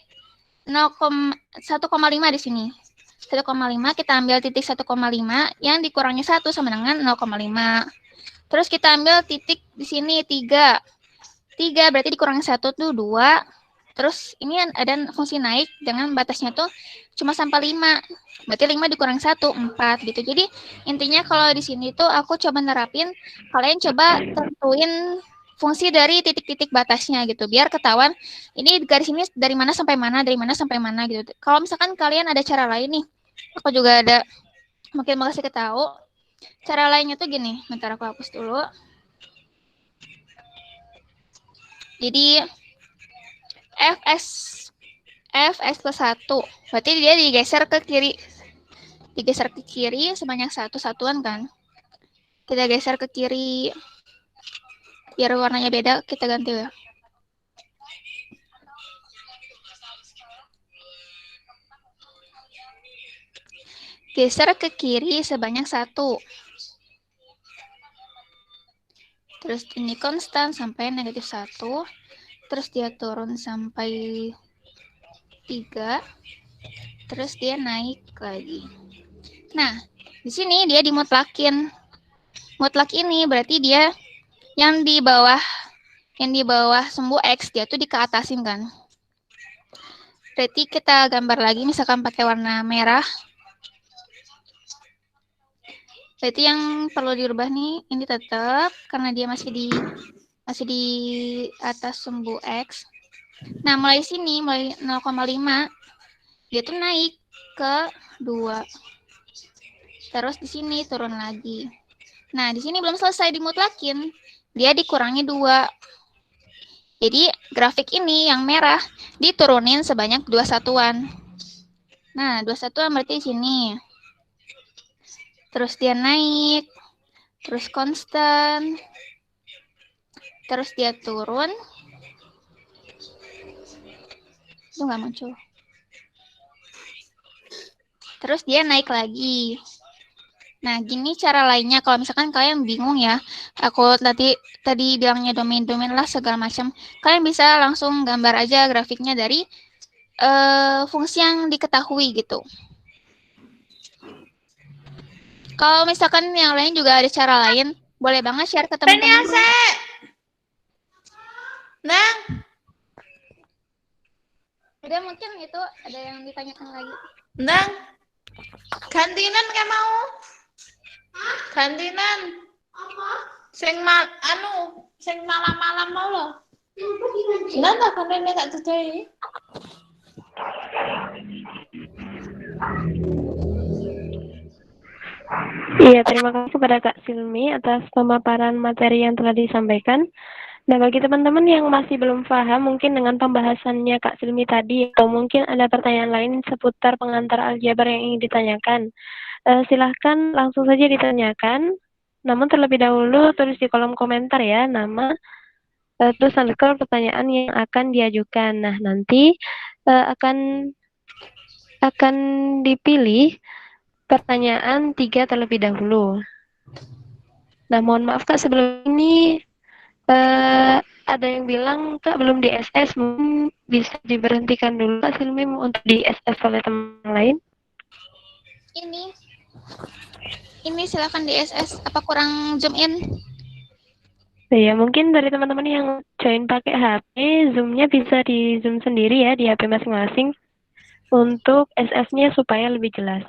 1,5 di sini. 1,5 kita ambil titik 1,5 yang dikurangi 1 sama dengan 0,5. Terus kita ambil titik di sini 3. 3 berarti dikurangi 1 tuh 2. Terus ini ada fungsi naik dengan batasnya tuh cuma sampai 5. Berarti 5 dikurang 1, 4 gitu. Jadi intinya kalau di sini tuh aku coba nerapin, kalian coba tentuin fungsi dari titik-titik batasnya gitu. Biar ketahuan ini garis ini dari mana sampai mana gitu. Kalau misalkan kalian ada cara lain nih, aku juga ada mungkin mau kasih tahu. Cara lainnya tuh gini, bentar aku hapus dulu. Jadi fx plus 1. Berarti dia digeser ke kiri. Digeser ke kiri sebanyak 1 satuan kan. Kita geser ke kiri. Biar warnanya beda, kita ganti ya. Geser ke kiri sebanyak 1. Terus ini konstan sampai -1. Terus dia turun sampai 3. Terus dia naik lagi. Nah, di sini dia dimutlakin. Mutlak ini berarti dia yang di bawah sumbu X, dia tuh dikeatasin kan. Berarti kita gambar lagi, misalkan pakai warna merah. Berarti yang perlu dirubah nih, ini tetap karena dia masih di atas sumbu X. Nah, mulai sini, mulai 0,5, dia tuh naik ke 2. Terus di sini turun lagi. Nah, di sini belum selesai dimutlakin. Dia dikurangi 2. Jadi, grafik ini yang merah diturunin sebanyak 2 satuan. Nah, 2 satuan berarti di sini. Terus dia naik. Terus konstan. Terus dia turun. Itu nggak muncul. Terus dia naik lagi. Nah, gini cara lainnya kalau misalkan kalian bingung ya. Aku tadi bilangnya domain-domain lah segala macam. Kalian bisa langsung gambar aja grafiknya dari fungsi yang diketahui gitu. Kalau misalkan yang lain juga ada cara lain, boleh banget share ke teman-teman. Nang, Udah mungkin itu ada yang ditanyakan lagi. Nang, gantinan kayak mau? Gantinan. Apa? Sing malam-malam mau loh. Nanti gantinan tak dudai. Iya, terima kasih kepada Kak Silmi atas pemaparan materi yang telah disampaikan. Nah, bagi teman-teman yang masih belum paham mungkin dengan pembahasannya Kak Silmi tadi, atau mungkin ada pertanyaan lain seputar pengantar aljabar yang ingin ditanyakan, silahkan langsung saja ditanyakan. Namun terlebih dahulu tulis di kolom komentar ya, nama, terus underscore pertanyaan yang akan diajukan. Nah, nanti akan dipilih pertanyaan 3 terlebih dahulu. Nah, mohon maaf Kak, sebelum ini ada yang bilang Kak belum di SS, mungkin bisa diberhentikan dulu Kak Silmi untuk di SS oleh teman lain. Ini silakan di SS. Apa kurang zoom in? Ya, mungkin dari teman-teman yang join pakai HP, zoom-nya bisa di zoom sendiri ya di HP masing-masing untuk SS-nya supaya lebih jelas.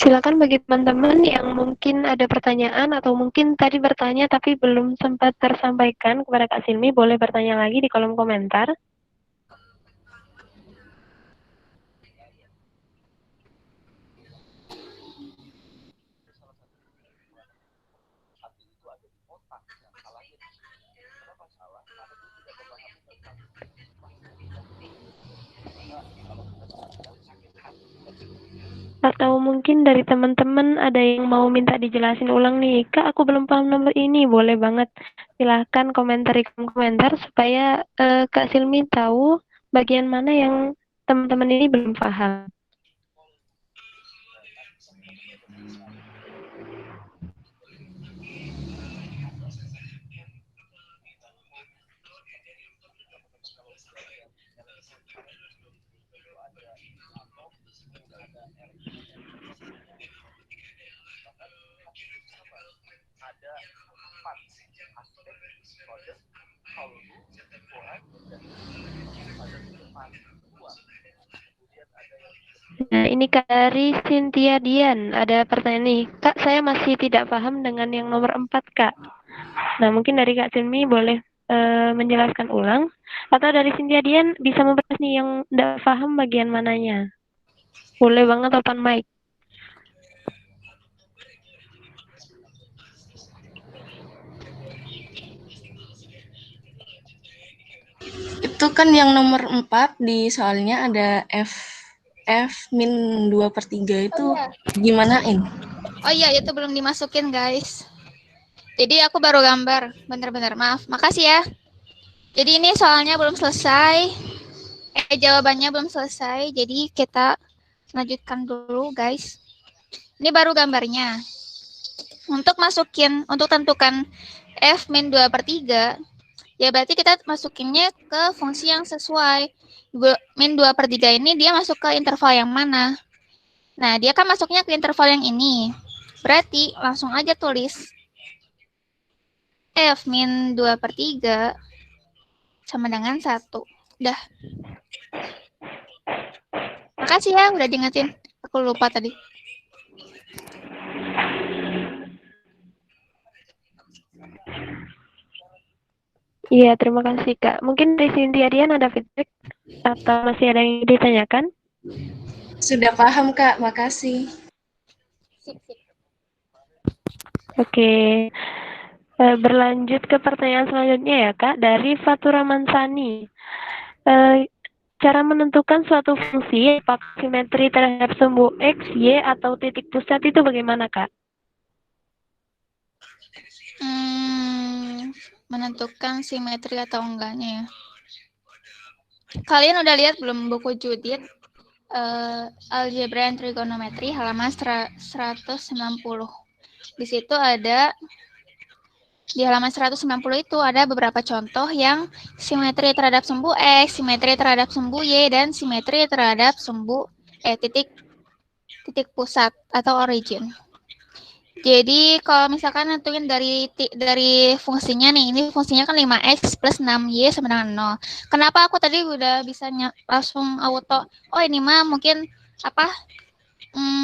Silakan bagi teman-teman yang mungkin ada pertanyaan atau mungkin tadi bertanya tapi belum sempat tersampaikan kepada Kak Silmi, boleh bertanya lagi di kolom komentar. Atau mungkin dari teman-teman ada yang mau minta dijelasin ulang nih, Kak aku belum paham nomor ini, boleh banget silahkan komentar di komentar supaya Kak Silmi tahu bagian mana yang teman-teman ini belum paham. Nah, ini Kak dari Cynthia Dian. Ada pertanyaan nih. Kak, saya masih tidak paham dengan yang nomor 4, Kak. Nah, mungkin dari Kak Cinmi boleh menjelaskan ulang. Atau dari Cynthia Dian bisa membahas nih yang tidak paham bagian mananya. Boleh banget open mic. Itu kan yang nomor 4 di soalnya ada F-2/3 itu gimanain? Oh iya, itu belum dimasukin, guys. Jadi aku baru gambar. Bentar-bentar, maaf. Makasih ya. Jadi ini soalnya belum selesai. Jawabannya belum selesai. Jadi kita lanjutkan dulu, guys. Ini baru gambarnya. Untuk tentukan F-2/3, ya berarti kita masukinnya ke fungsi yang sesuai. Min2/3 ini dia masuk ke interval yang mana? Nah, dia kan masuknya ke interval yang ini. Berarti langsung aja tulis F-2/3 sama dengan 1. Udah. Makasih ya udah diingetin. Aku lupa tadi. Iya, terima kasih Kak. Mungkin dari Cynthia Dian ada feedback atau masih ada yang ditanyakan? Sudah paham, Kak. Makasih. Oke. Berlanjut ke pertanyaan selanjutnya ya Kak, dari Fatura Mansani. Cara menentukan suatu fungsi apakah simetri terhadap sumbu X, Y, atau titik pusat itu bagaimana Kak? Menentukan simetri atau enggaknya ya. Kalian udah lihat belum buku Judith Algebra and Trigonometry halaman 190. Di situ ada di halaman 190 itu ada beberapa contoh yang simetri terhadap sumbu X, simetri terhadap sumbu Y, dan simetri terhadap sumbu titik pusat atau origin. Jadi kalau misalkan nentuin dari fungsinya nih, ini fungsinya kan 5x plus 6y sama dengan 0. Kenapa aku tadi udah bisa langsung auto, oh ini mah mungkin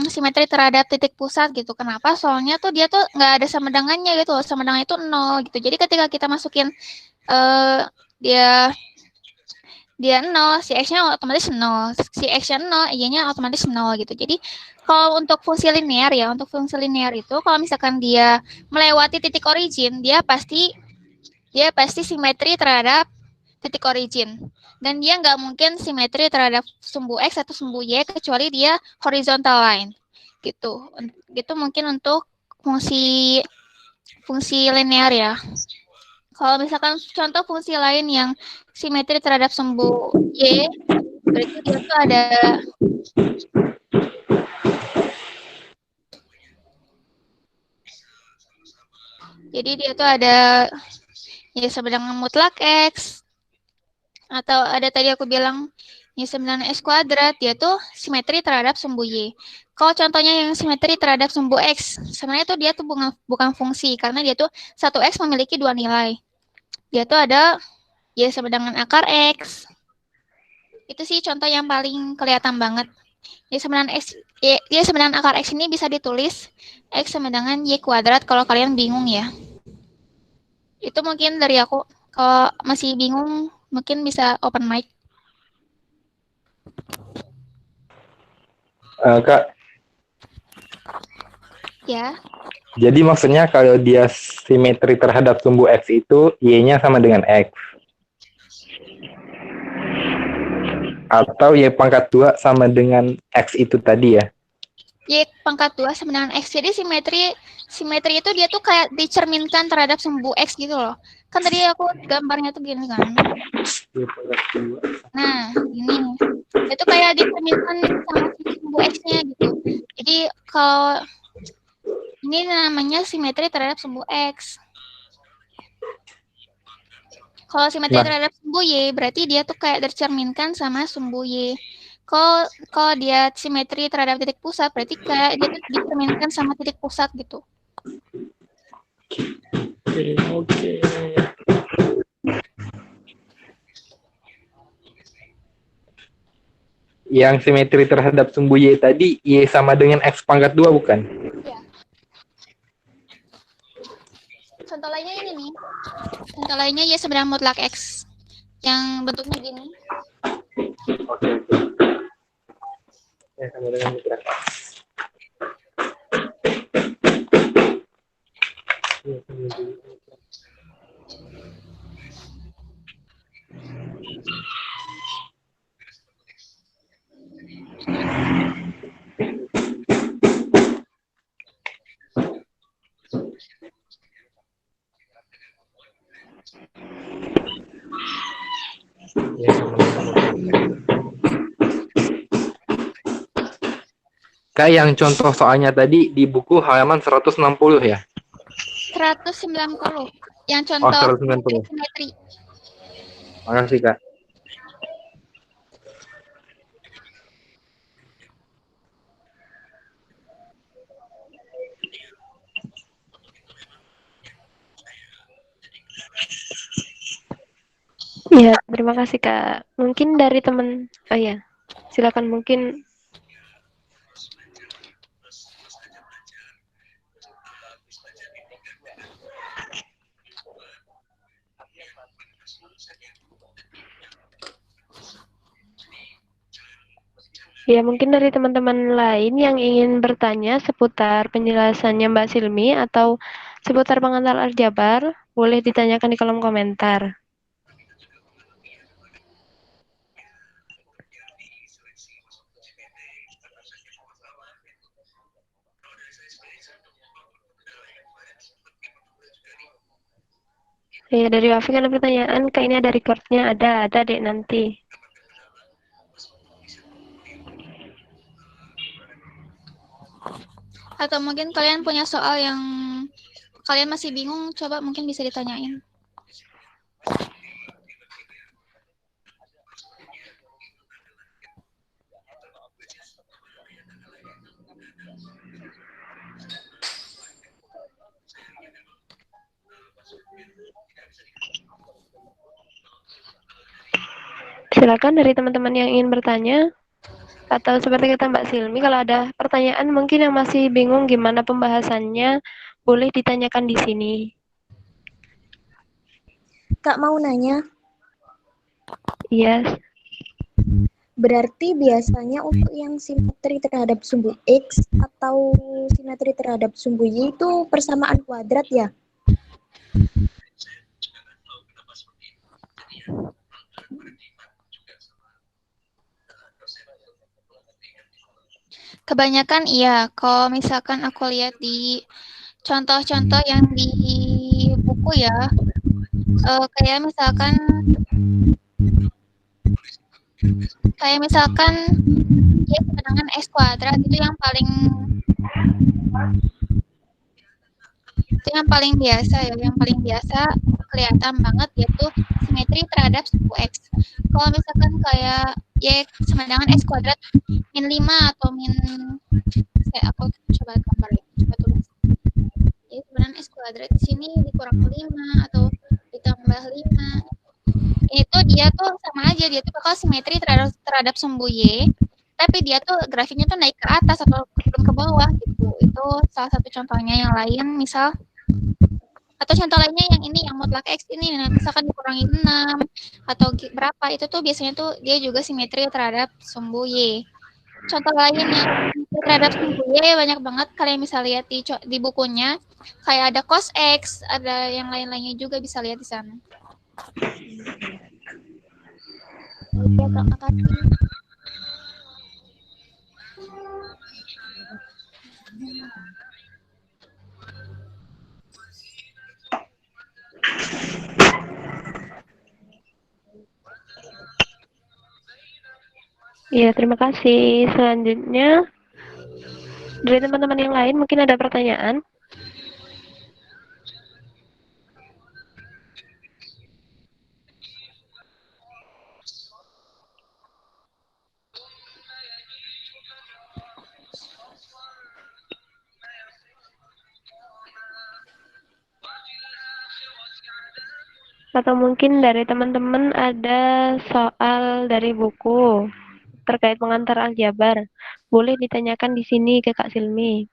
simetri terhadap titik pusat gitu. Kenapa? Soalnya tuh dia tuh nggak ada sama dengannya gitu, sama dengan itu 0 gitu. Jadi ketika kita masukin dia 0, si X-nya otomatis 0, si X-nya 0, Y-nya otomatis 0 gitu. Jadi kalau untuk fungsi linear ya, untuk fungsi linear itu kalau misalkan dia melewati titik origin, dia pasti simetri terhadap titik origin. Dan dia nggak mungkin simetri terhadap sumbu X atau sumbu Y kecuali dia horizontal line. Gitu. Gitu mungkin untuk fungsi linear ya. Kalau misalkan contoh fungsi lain yang simetri terhadap sumbu Y, berarti dia tuh ada jadi dia tuh ada Y sama dengan mutlak X, atau ada tadi aku bilang Y sama dengan X kuadrat, dia tuh simetri terhadap sumbu Y. Kalau contohnya yang simetri terhadap sumbu X, sebenarnya tuh dia tuh bukan fungsi, karena dia tuh 1X memiliki 2 nilai. Dia tuh ada Y sama dengan akar X. Itu sih contoh yang paling kelihatan banget. Y sama dengan akar X ini bisa ditulis X sama dengan Y kuadrat kalau kalian bingung ya. Itu mungkin dari aku. Kalau masih bingung, mungkin bisa open mic. Kak. Ya. Jadi maksudnya kalau dia simetri terhadap sumbu X itu, Y-nya sama dengan X. Atau Y pangkat 2 sama dengan X itu tadi ya? Y pangkat 2 sama dengan X. Jadi simetri itu dia tuh kayak dicerminkan terhadap sumbu X gitu loh. Kan tadi aku gambarnya tuh gini kan. Nah, ini. Itu kayak dicerminkan sama sumbu X-nya gitu. Jadi kalau ini namanya simetri terhadap sumbu X. Kalau simetri Nah. terhadap sumbu Y, berarti dia tuh kayak tercerminkan sama sumbu Y. Kalau dia simetri terhadap titik pusat, berarti kayak dia tuh dicerminkan sama titik pusat gitu. Oke. Yang simetri terhadap sumbu Y tadi, Y sama dengan X pangkat 2 bukan? Ya. Contoh lainnya ini nih. Contoh lainnya Y sama dengan mutlak X. Yang bentuknya gini. Oke. Ya, sama dengan mutlak X. Kayak yang contoh soalnya tadi di buku halaman 160 ya? 190. Yang Oh, contoh 190. simetri. Makasih, Kak. Iya, terima kasih Kak. Mungkin dari teman, oh ya, silakan mungkin. Ya, mungkin dari teman-teman lain yang ingin bertanya seputar penjelasannya Mbak Silmi atau seputar pengantar aljabar, boleh ditanyakan di kolom komentar. Ya, dari Wafi ada pertanyaan, Kak, ini ada recordnya, ada dek nanti. Atau mungkin kalian punya soal yang kalian masih bingung, coba mungkin bisa ditanyain. Silakan dari teman-teman yang ingin bertanya, atau seperti kata Mbak Silmi, kalau ada pertanyaan mungkin yang masih bingung gimana pembahasannya, boleh ditanyakan di sini. Kak mau nanya, Iya, berarti biasanya untuk yang simetri terhadap sumbu X atau simetri terhadap sumbu Y itu persamaan kuadrat ya? Kebanyakan iya, kalau misalkan aku lihat di contoh-contoh yang di buku ya, kayak misalkan Y sama dengan X kuadrat itu yang paling biasa ya, yang paling biasa kelihatan banget yaitu simetri terhadap sumbu X. Kalau misalkan kayak Y sama dengan X kuadrat min 5 atau aku coba gambar ya, coba tulis. Y sama dengan X kuadrat di sini dikurang 5 atau ditambah 5. Itu dia tuh sama aja, dia tuh bakal simetri terhadap sumbu Y, tapi dia tuh grafiknya tuh naik ke atas atau turun ke bawah gitu. Itu salah satu contohnya. Yang lain misal, atau contoh lainnya yang ini, yang mutlak X ini, misalkan dikurangi 6 atau berapa, itu tuh biasanya tuh dia juga simetri terhadap sumbu Y. Contoh lain yang simetri terhadap sumbu Y banyak banget, kalian bisa lihat di bukunya, kayak ada cos X, ada yang lain-lainnya juga bisa lihat di sana. Ya Kak, makasih. Iya, terima kasih. Selanjutnya, dari teman-teman yang lain mungkin ada pertanyaan? Atau mungkin dari teman-teman ada soal dari buku terkait pengantar aljabar. Boleh ditanyakan di sini ke Kak Silmi.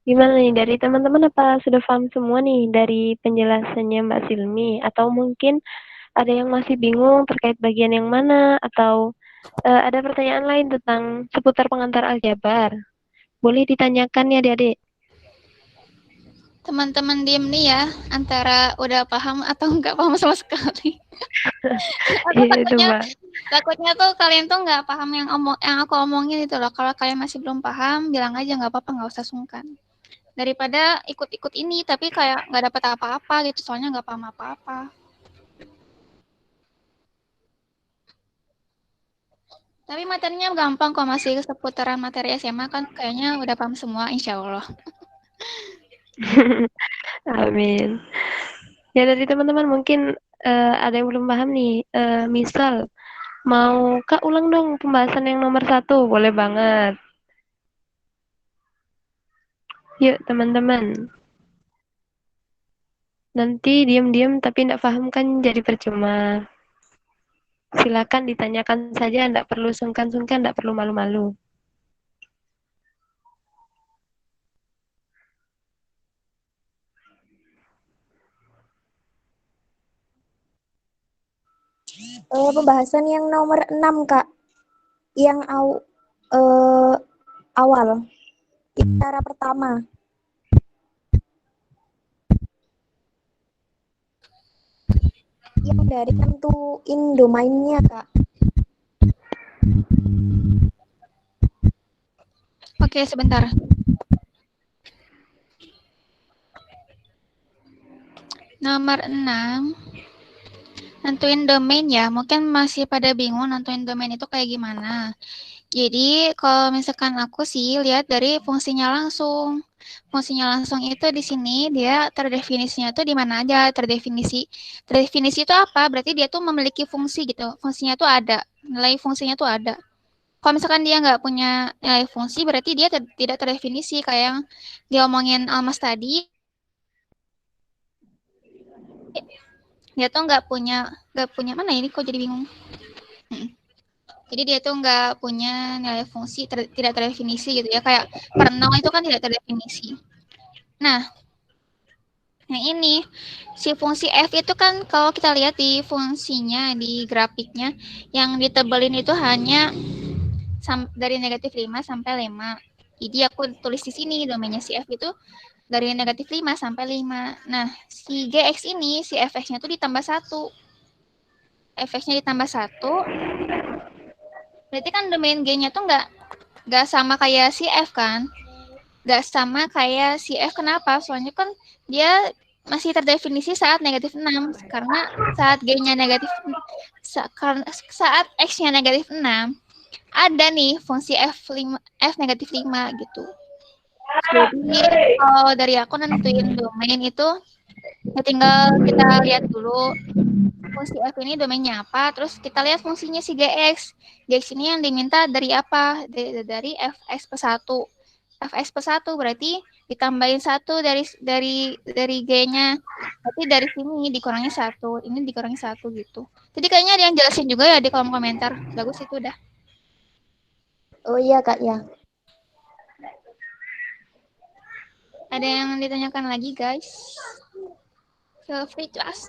Gimana nih dari teman-teman, apa sudah paham semua nih dari penjelasannya Mbak Silmi? Atau mungkin ada yang masih bingung terkait bagian yang mana? Atau ada pertanyaan lain tentang seputar pengantar aljabar? Boleh ditanyakan ya adik-adik. Teman-teman diem nih ya, antara udah paham atau nggak paham sama sekali. Aku Iya itu Mbak. takutnya tuh kalian tuh nggak paham yang aku omongin itu loh. Kalau kalian masih belum paham, bilang aja nggak apa-apa, nggak usah sungkan. Daripada ikut-ikut ini tapi kayak nggak dapat apa-apa gitu, soalnya nggak paham apa-apa. Tapi materinya gampang kok, masih seputaran materi SMA kan kayaknya udah paham semua insya Allah. Amin. Ya dari teman-teman mungkin ada yang belum paham nih. Misal mau Kak ulang dong pembahasan yang nomor 1, boleh banget. Yuk teman-teman. Nanti diam-diam tapi tidak paham kan jadi percuma. Silakan ditanyakan saja, tidak perlu sungkan-sungkan, tidak perlu malu-malu. Pembahasan yang nomor 6, Kak. Yang awal. Cara pertama. Yang dari tentuin domainnya, Kak. Oke, sebentar. Nomor 6. Nentuin domain ya. Mungkin masih pada bingung nentuin domain itu kayak gimana. Jadi kalau misalkan aku sih lihat dari fungsinya langsung. Fungsinya langsung itu di sini dia terdefinisinya tuh di mana aja terdefinisi. Terdefinisi itu apa? Berarti dia tuh memiliki fungsi gitu. Fungsinya tuh ada. Nilai fungsinya tuh ada. Kalau misalkan dia nggak punya nilai fungsi, berarti dia tidak terdefinisi kayak yang diomongin Almas tadi. Dia tuh nggak punya mana ini kok jadi bingung. Jadi dia tuh nggak punya nilai fungsi, tidak terdefinisi gitu ya. Kayak per nol itu kan tidak terdefinisi. Nah, yang ini, si fungsi f itu kan kalau kita lihat di fungsinya, di grafiknya, yang ditebelin itu hanya dari negatif 5 sampai 5. Jadi aku tulis di sini domainnya si f itu dari negatif 5 sampai 5. Nah, si gx ini, si fx-nya tuh ditambah 1. Fx-nya ditambah 1. Berarti kan domain G-nya tuh nggak sama kayak si F kan? Nggak sama kayak si F. Kenapa? Soalnya kan dia masih terdefinisi saat negatif 6. Karena saat G-nya negatif, saat X-nya negatif 6, ada nih fungsi F negatif 5 gitu. Jadi kalau dari aku nentuin domain itu, ya tinggal kita lihat dulu fungsi F ini domainnya apa, terus kita lihat fungsinya si GX. GX ini yang diminta dari apa? Dari Fx plus 1. Fx plus 1 berarti ditambahin 1 dari G-nya. Berarti dari sini dikurangi 1, ini dikurangi 1 gitu. Jadi kayaknya ada yang jelasin juga ya di kolom komentar. Bagus itu udah. Oh iya, Kak, ya. Ada yang ditanyakan lagi, guys? Feel free to ask.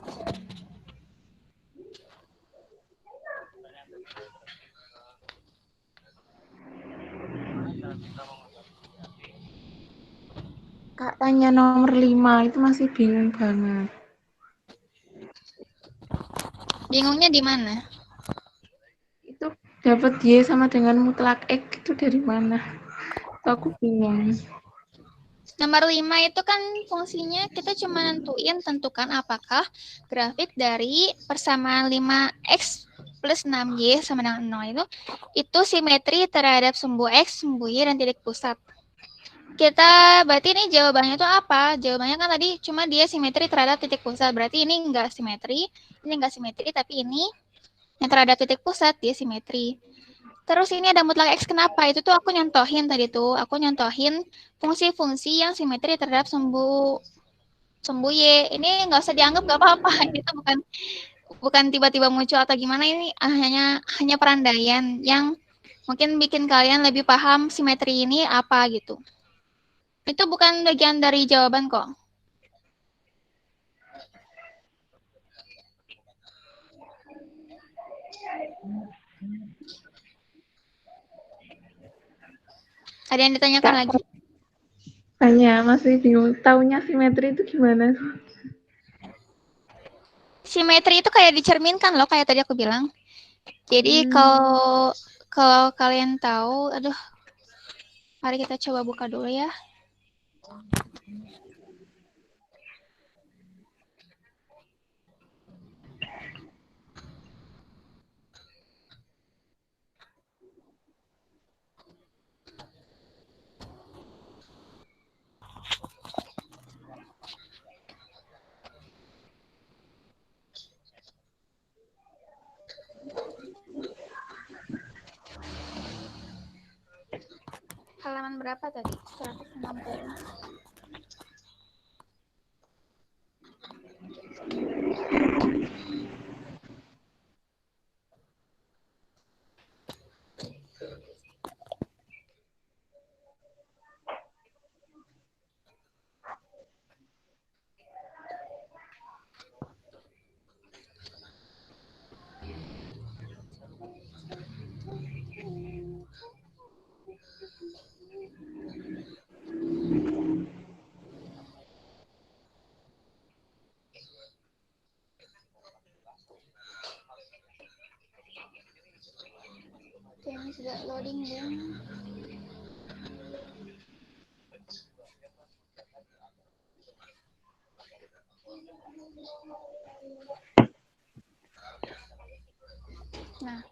Kak tanya nomor 5 itu masih bingung banget. Bingungnya di mana? Itu dapat Y sama dengan mutlak X itu dari mana? Aku bingung. Nomor 5 itu kan fungsinya kita cuma tentukan apakah grafik dari persamaan 5X plus 6Y sama dengan 0 itu simetri terhadap sumbu X, sumbu Y, dan titik pusat. Kita berarti ini jawabannya itu apa? Jawabannya kan tadi cuma dia simetri terhadap titik pusat. Berarti ini enggak simetri, tapi ini yang terhadap titik pusat dia simetri. Terus ini ada mutlak X, kenapa? Itu tuh aku nyontohin tadi tuh. Aku nyontohin fungsi-fungsi yang simetri terhadap sumbu Y. Ini nggak usah dianggap nggak apa-apa. Ini tuh bukan tiba-tiba muncul atau gimana. Ini hanya perandaian yang mungkin bikin kalian lebih paham simetri ini apa gitu. Itu bukan bagian dari jawaban kok. Ada yang ditanyakan lagi? Tanya, masih bingung. Taunya simetri itu gimana? Simetri itu kayak dicerminkan loh, kayak tadi aku bilang. Jadi kalau kalian tahu, aduh, mari kita coba buka dulu ya. Halaman berapa tadi? 160. Oke, ini sudah loading ya. Nah,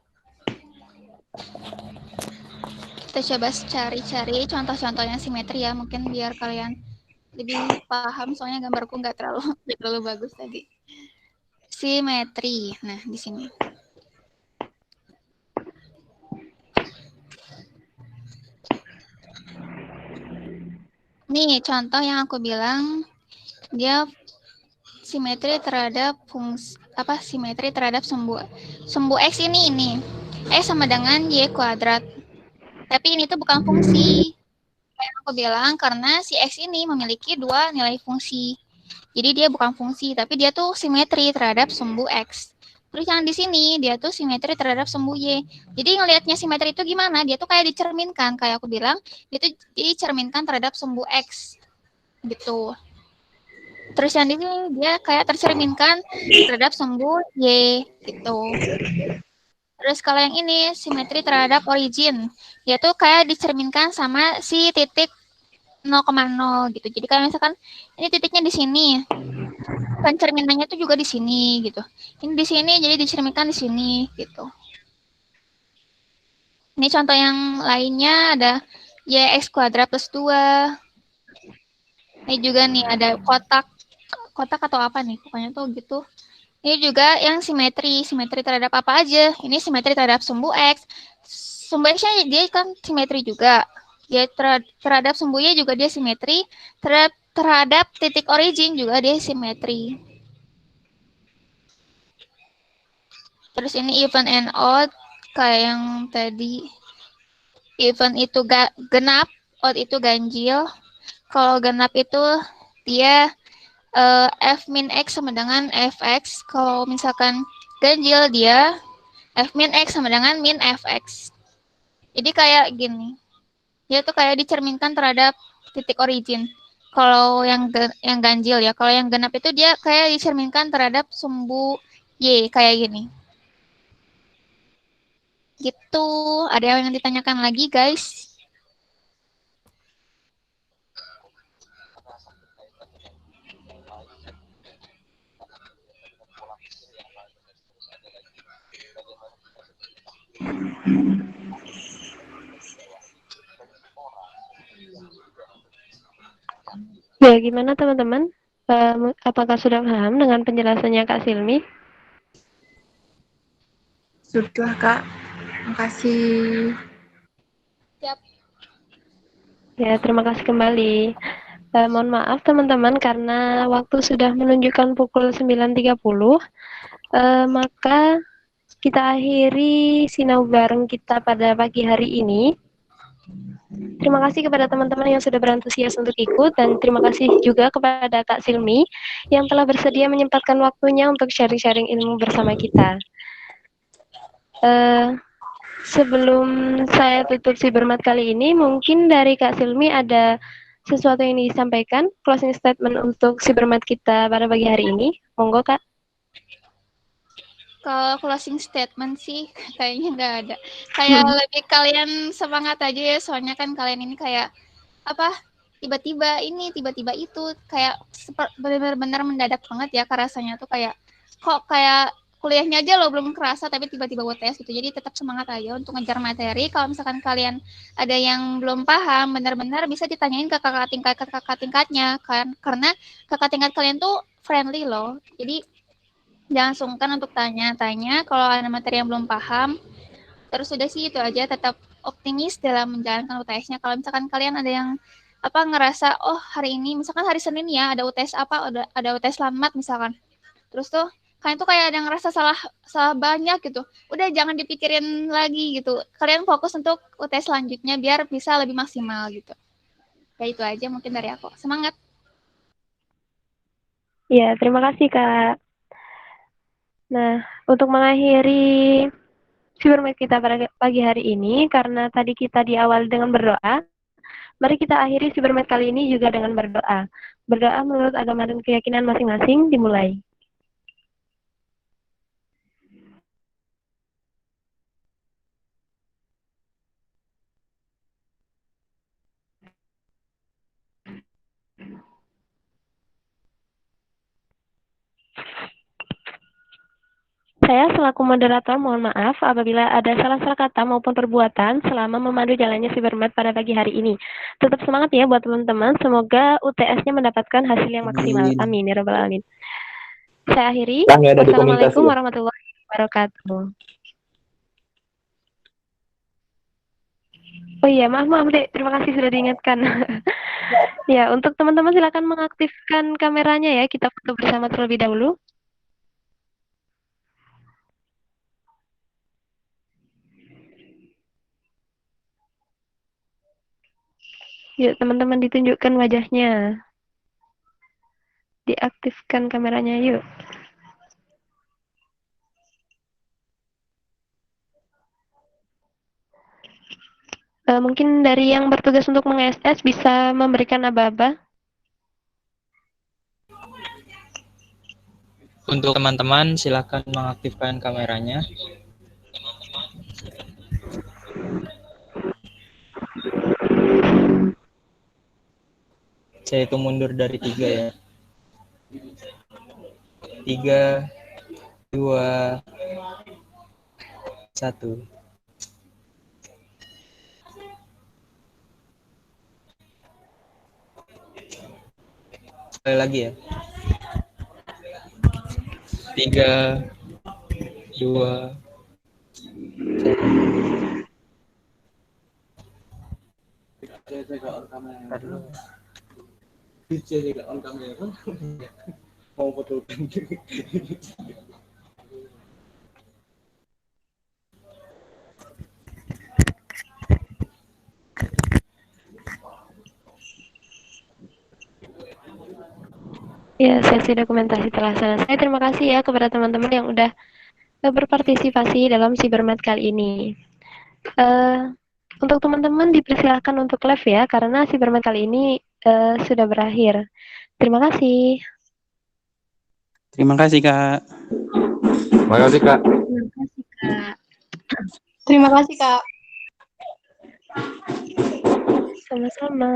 kita coba cari-cari contoh-contoh yang simetri ya, mungkin biar kalian lebih paham, soalnya gambarku nggak terlalu bagus tadi. Simetri. Nah, di sini. Nih, contoh yang aku bilang dia simetri terhadap simetri terhadap sumbu X ini. X sama dengan Y kuadrat. Tapi ini tuh bukan fungsi. Kayak aku bilang, karena si X ini memiliki dua nilai fungsi. Jadi dia bukan fungsi, tapi dia tuh simetri terhadap sumbu X. Terus yang di sini, dia tuh simetri terhadap sumbu Y. Jadi ngelihatnya simetri itu gimana? Dia tuh kayak dicerminkan, kayak aku bilang, dia tuh dicerminkan terhadap sumbu X. Gitu. Terus yang di sini, dia kayak tercerminkan terhadap sumbu Y. Gitu. Terus kalau yang ini simetri terhadap origin, dia tuh kayak dicerminkan sama si titik 0,0 gitu. Jadi kalau misalkan ini titiknya di sini, pencerminannya tuh juga di sini gitu. Ini di sini jadi dicerminkan di sini gitu. Ini contoh yang lainnya ada YX kuadrat plus 2. Ini juga nih ada kotak atau apa nih, pokoknya tuh gitu. Ini juga yang simetri terhadap apa aja. Ini simetri terhadap sumbu X. Sumbu X-nya dia kan simetri juga. Dia terhadap sumbu Y juga dia simetri. Terhadap titik origin juga dia simetri. Terus ini even and odd, kayak yang tadi. Even itu genap, odd itu ganjil. kalau genap itu dia F min X sama dengan Fx. Kalau misalkan ganjil dia F min X sama dengan min Fx. Jadi kayak gini. Dia tuh kayak dicerminkan terhadap titik origin. Kalau yang ganjil ya, kalau yang genap itu dia kayak dicerminkan terhadap sumbu Y kayak gini. Gitu. Ada yang ditanyakan lagi, guys? Ya, gimana teman-teman? Apakah sudah paham dengan penjelasannya Kak Silmi? Sudah, Kak. Makasih. Siap. Ya, terima kasih kembali. Mohon maaf teman-teman karena waktu sudah menunjukkan pukul 9.30, maka kita akhiri sinau bareng kita pada pagi hari ini. Terima kasih kepada teman-teman yang sudah berantusias untuk ikut, dan terima kasih juga kepada Kak Silmi yang telah bersedia menyempatkan waktunya untuk sharing-sharing ilmu bersama kita. Sebelum saya tutup Sibermat kali ini, mungkin dari Kak Silmi ada sesuatu yang disampaikan, closing statement untuk Sibermat kita pada pagi hari ini. Monggo, Kak. Kalau closing statement sih kayaknya nggak ada. Kayak lebih kalian semangat aja ya, soalnya kan kalian ini kayak apa? Tiba-tiba ini, tiba-tiba itu, kayak benar-benar mendadak banget ya rasanya tuh kayak kok kayak kuliahnya aja lo belum kerasa tapi tiba-tiba UTS gitu. Jadi tetap semangat aja untuk ngejar materi. Kalau misalkan kalian ada yang belum paham, benar-benar bisa ditanyain ke kakak tingkatnya kan, karena kakak tingkat kalian tuh friendly loh. Jadi jangan sungkan untuk tanya-tanya kalau ada materi yang belum paham. Terus udah sih itu aja, tetap optimis dalam menjalankan UTS-nya. Kalau misalkan kalian ada yang ngerasa oh hari ini misalkan hari Senin ya ada UTS ada UTS lamat misalkan. Terus tuh kalian tuh kayak ada yang ngerasa salah banyak gitu. Udah jangan dipikirin lagi gitu. Kalian fokus untuk UTS selanjutnya biar bisa lebih maksimal gitu. Ya itu aja mungkin dari aku. Semangat. Ya, terima kasih, Kak. Nah, untuk mengakhiri Sibermat kita pada pagi hari ini, karena tadi kita diawali dengan berdoa, mari kita akhiri Sibermat kali ini juga dengan berdoa. Berdoa menurut agama dan keyakinan masing-masing dimulai. Saya selaku moderator mohon maaf apabila ada salah-salah kata maupun perbuatan selama memandu jalannya Sibermat pada pagi hari ini. Tetap semangat ya buat teman-teman. Semoga UTS-nya mendapatkan hasil yang maksimal. Amin ya rabbal alamin. Saya akhiri. Wassalamualaikum warahmatullahi wabarakatuh. Oh iya, maaf Dek. Terima kasih sudah diingatkan. Ya, untuk teman-teman silakan mengaktifkan kameranya ya. Kita foto bersama terlebih dahulu. Yuk, teman-teman ditunjukkan wajahnya. Diaktifkan kameranya, yuk. Mungkin dari yang bertugas untuk meng-SS bisa memberikan aba-aba. Untuk teman-teman silakan mengaktifkan kameranya. Saya hitung mundur dari 3 ya. 3, 2, 1. Sekali lagi ya. 3, 2, 1. Mau betulkan. Ya, sesi dokumentasi telah selesai. Terima kasih ya kepada teman-teman yang udah berpartisipasi dalam Cybermed kali ini. Untuk teman-teman dipersilakan untuk live ya, karena Cybermed kali ini sudah berakhir. Terima kasih. Terima kasih, Kak. Terima kasih, Kak. Terima kasih, Kak. Terima kasih, Kak. Sama-sama.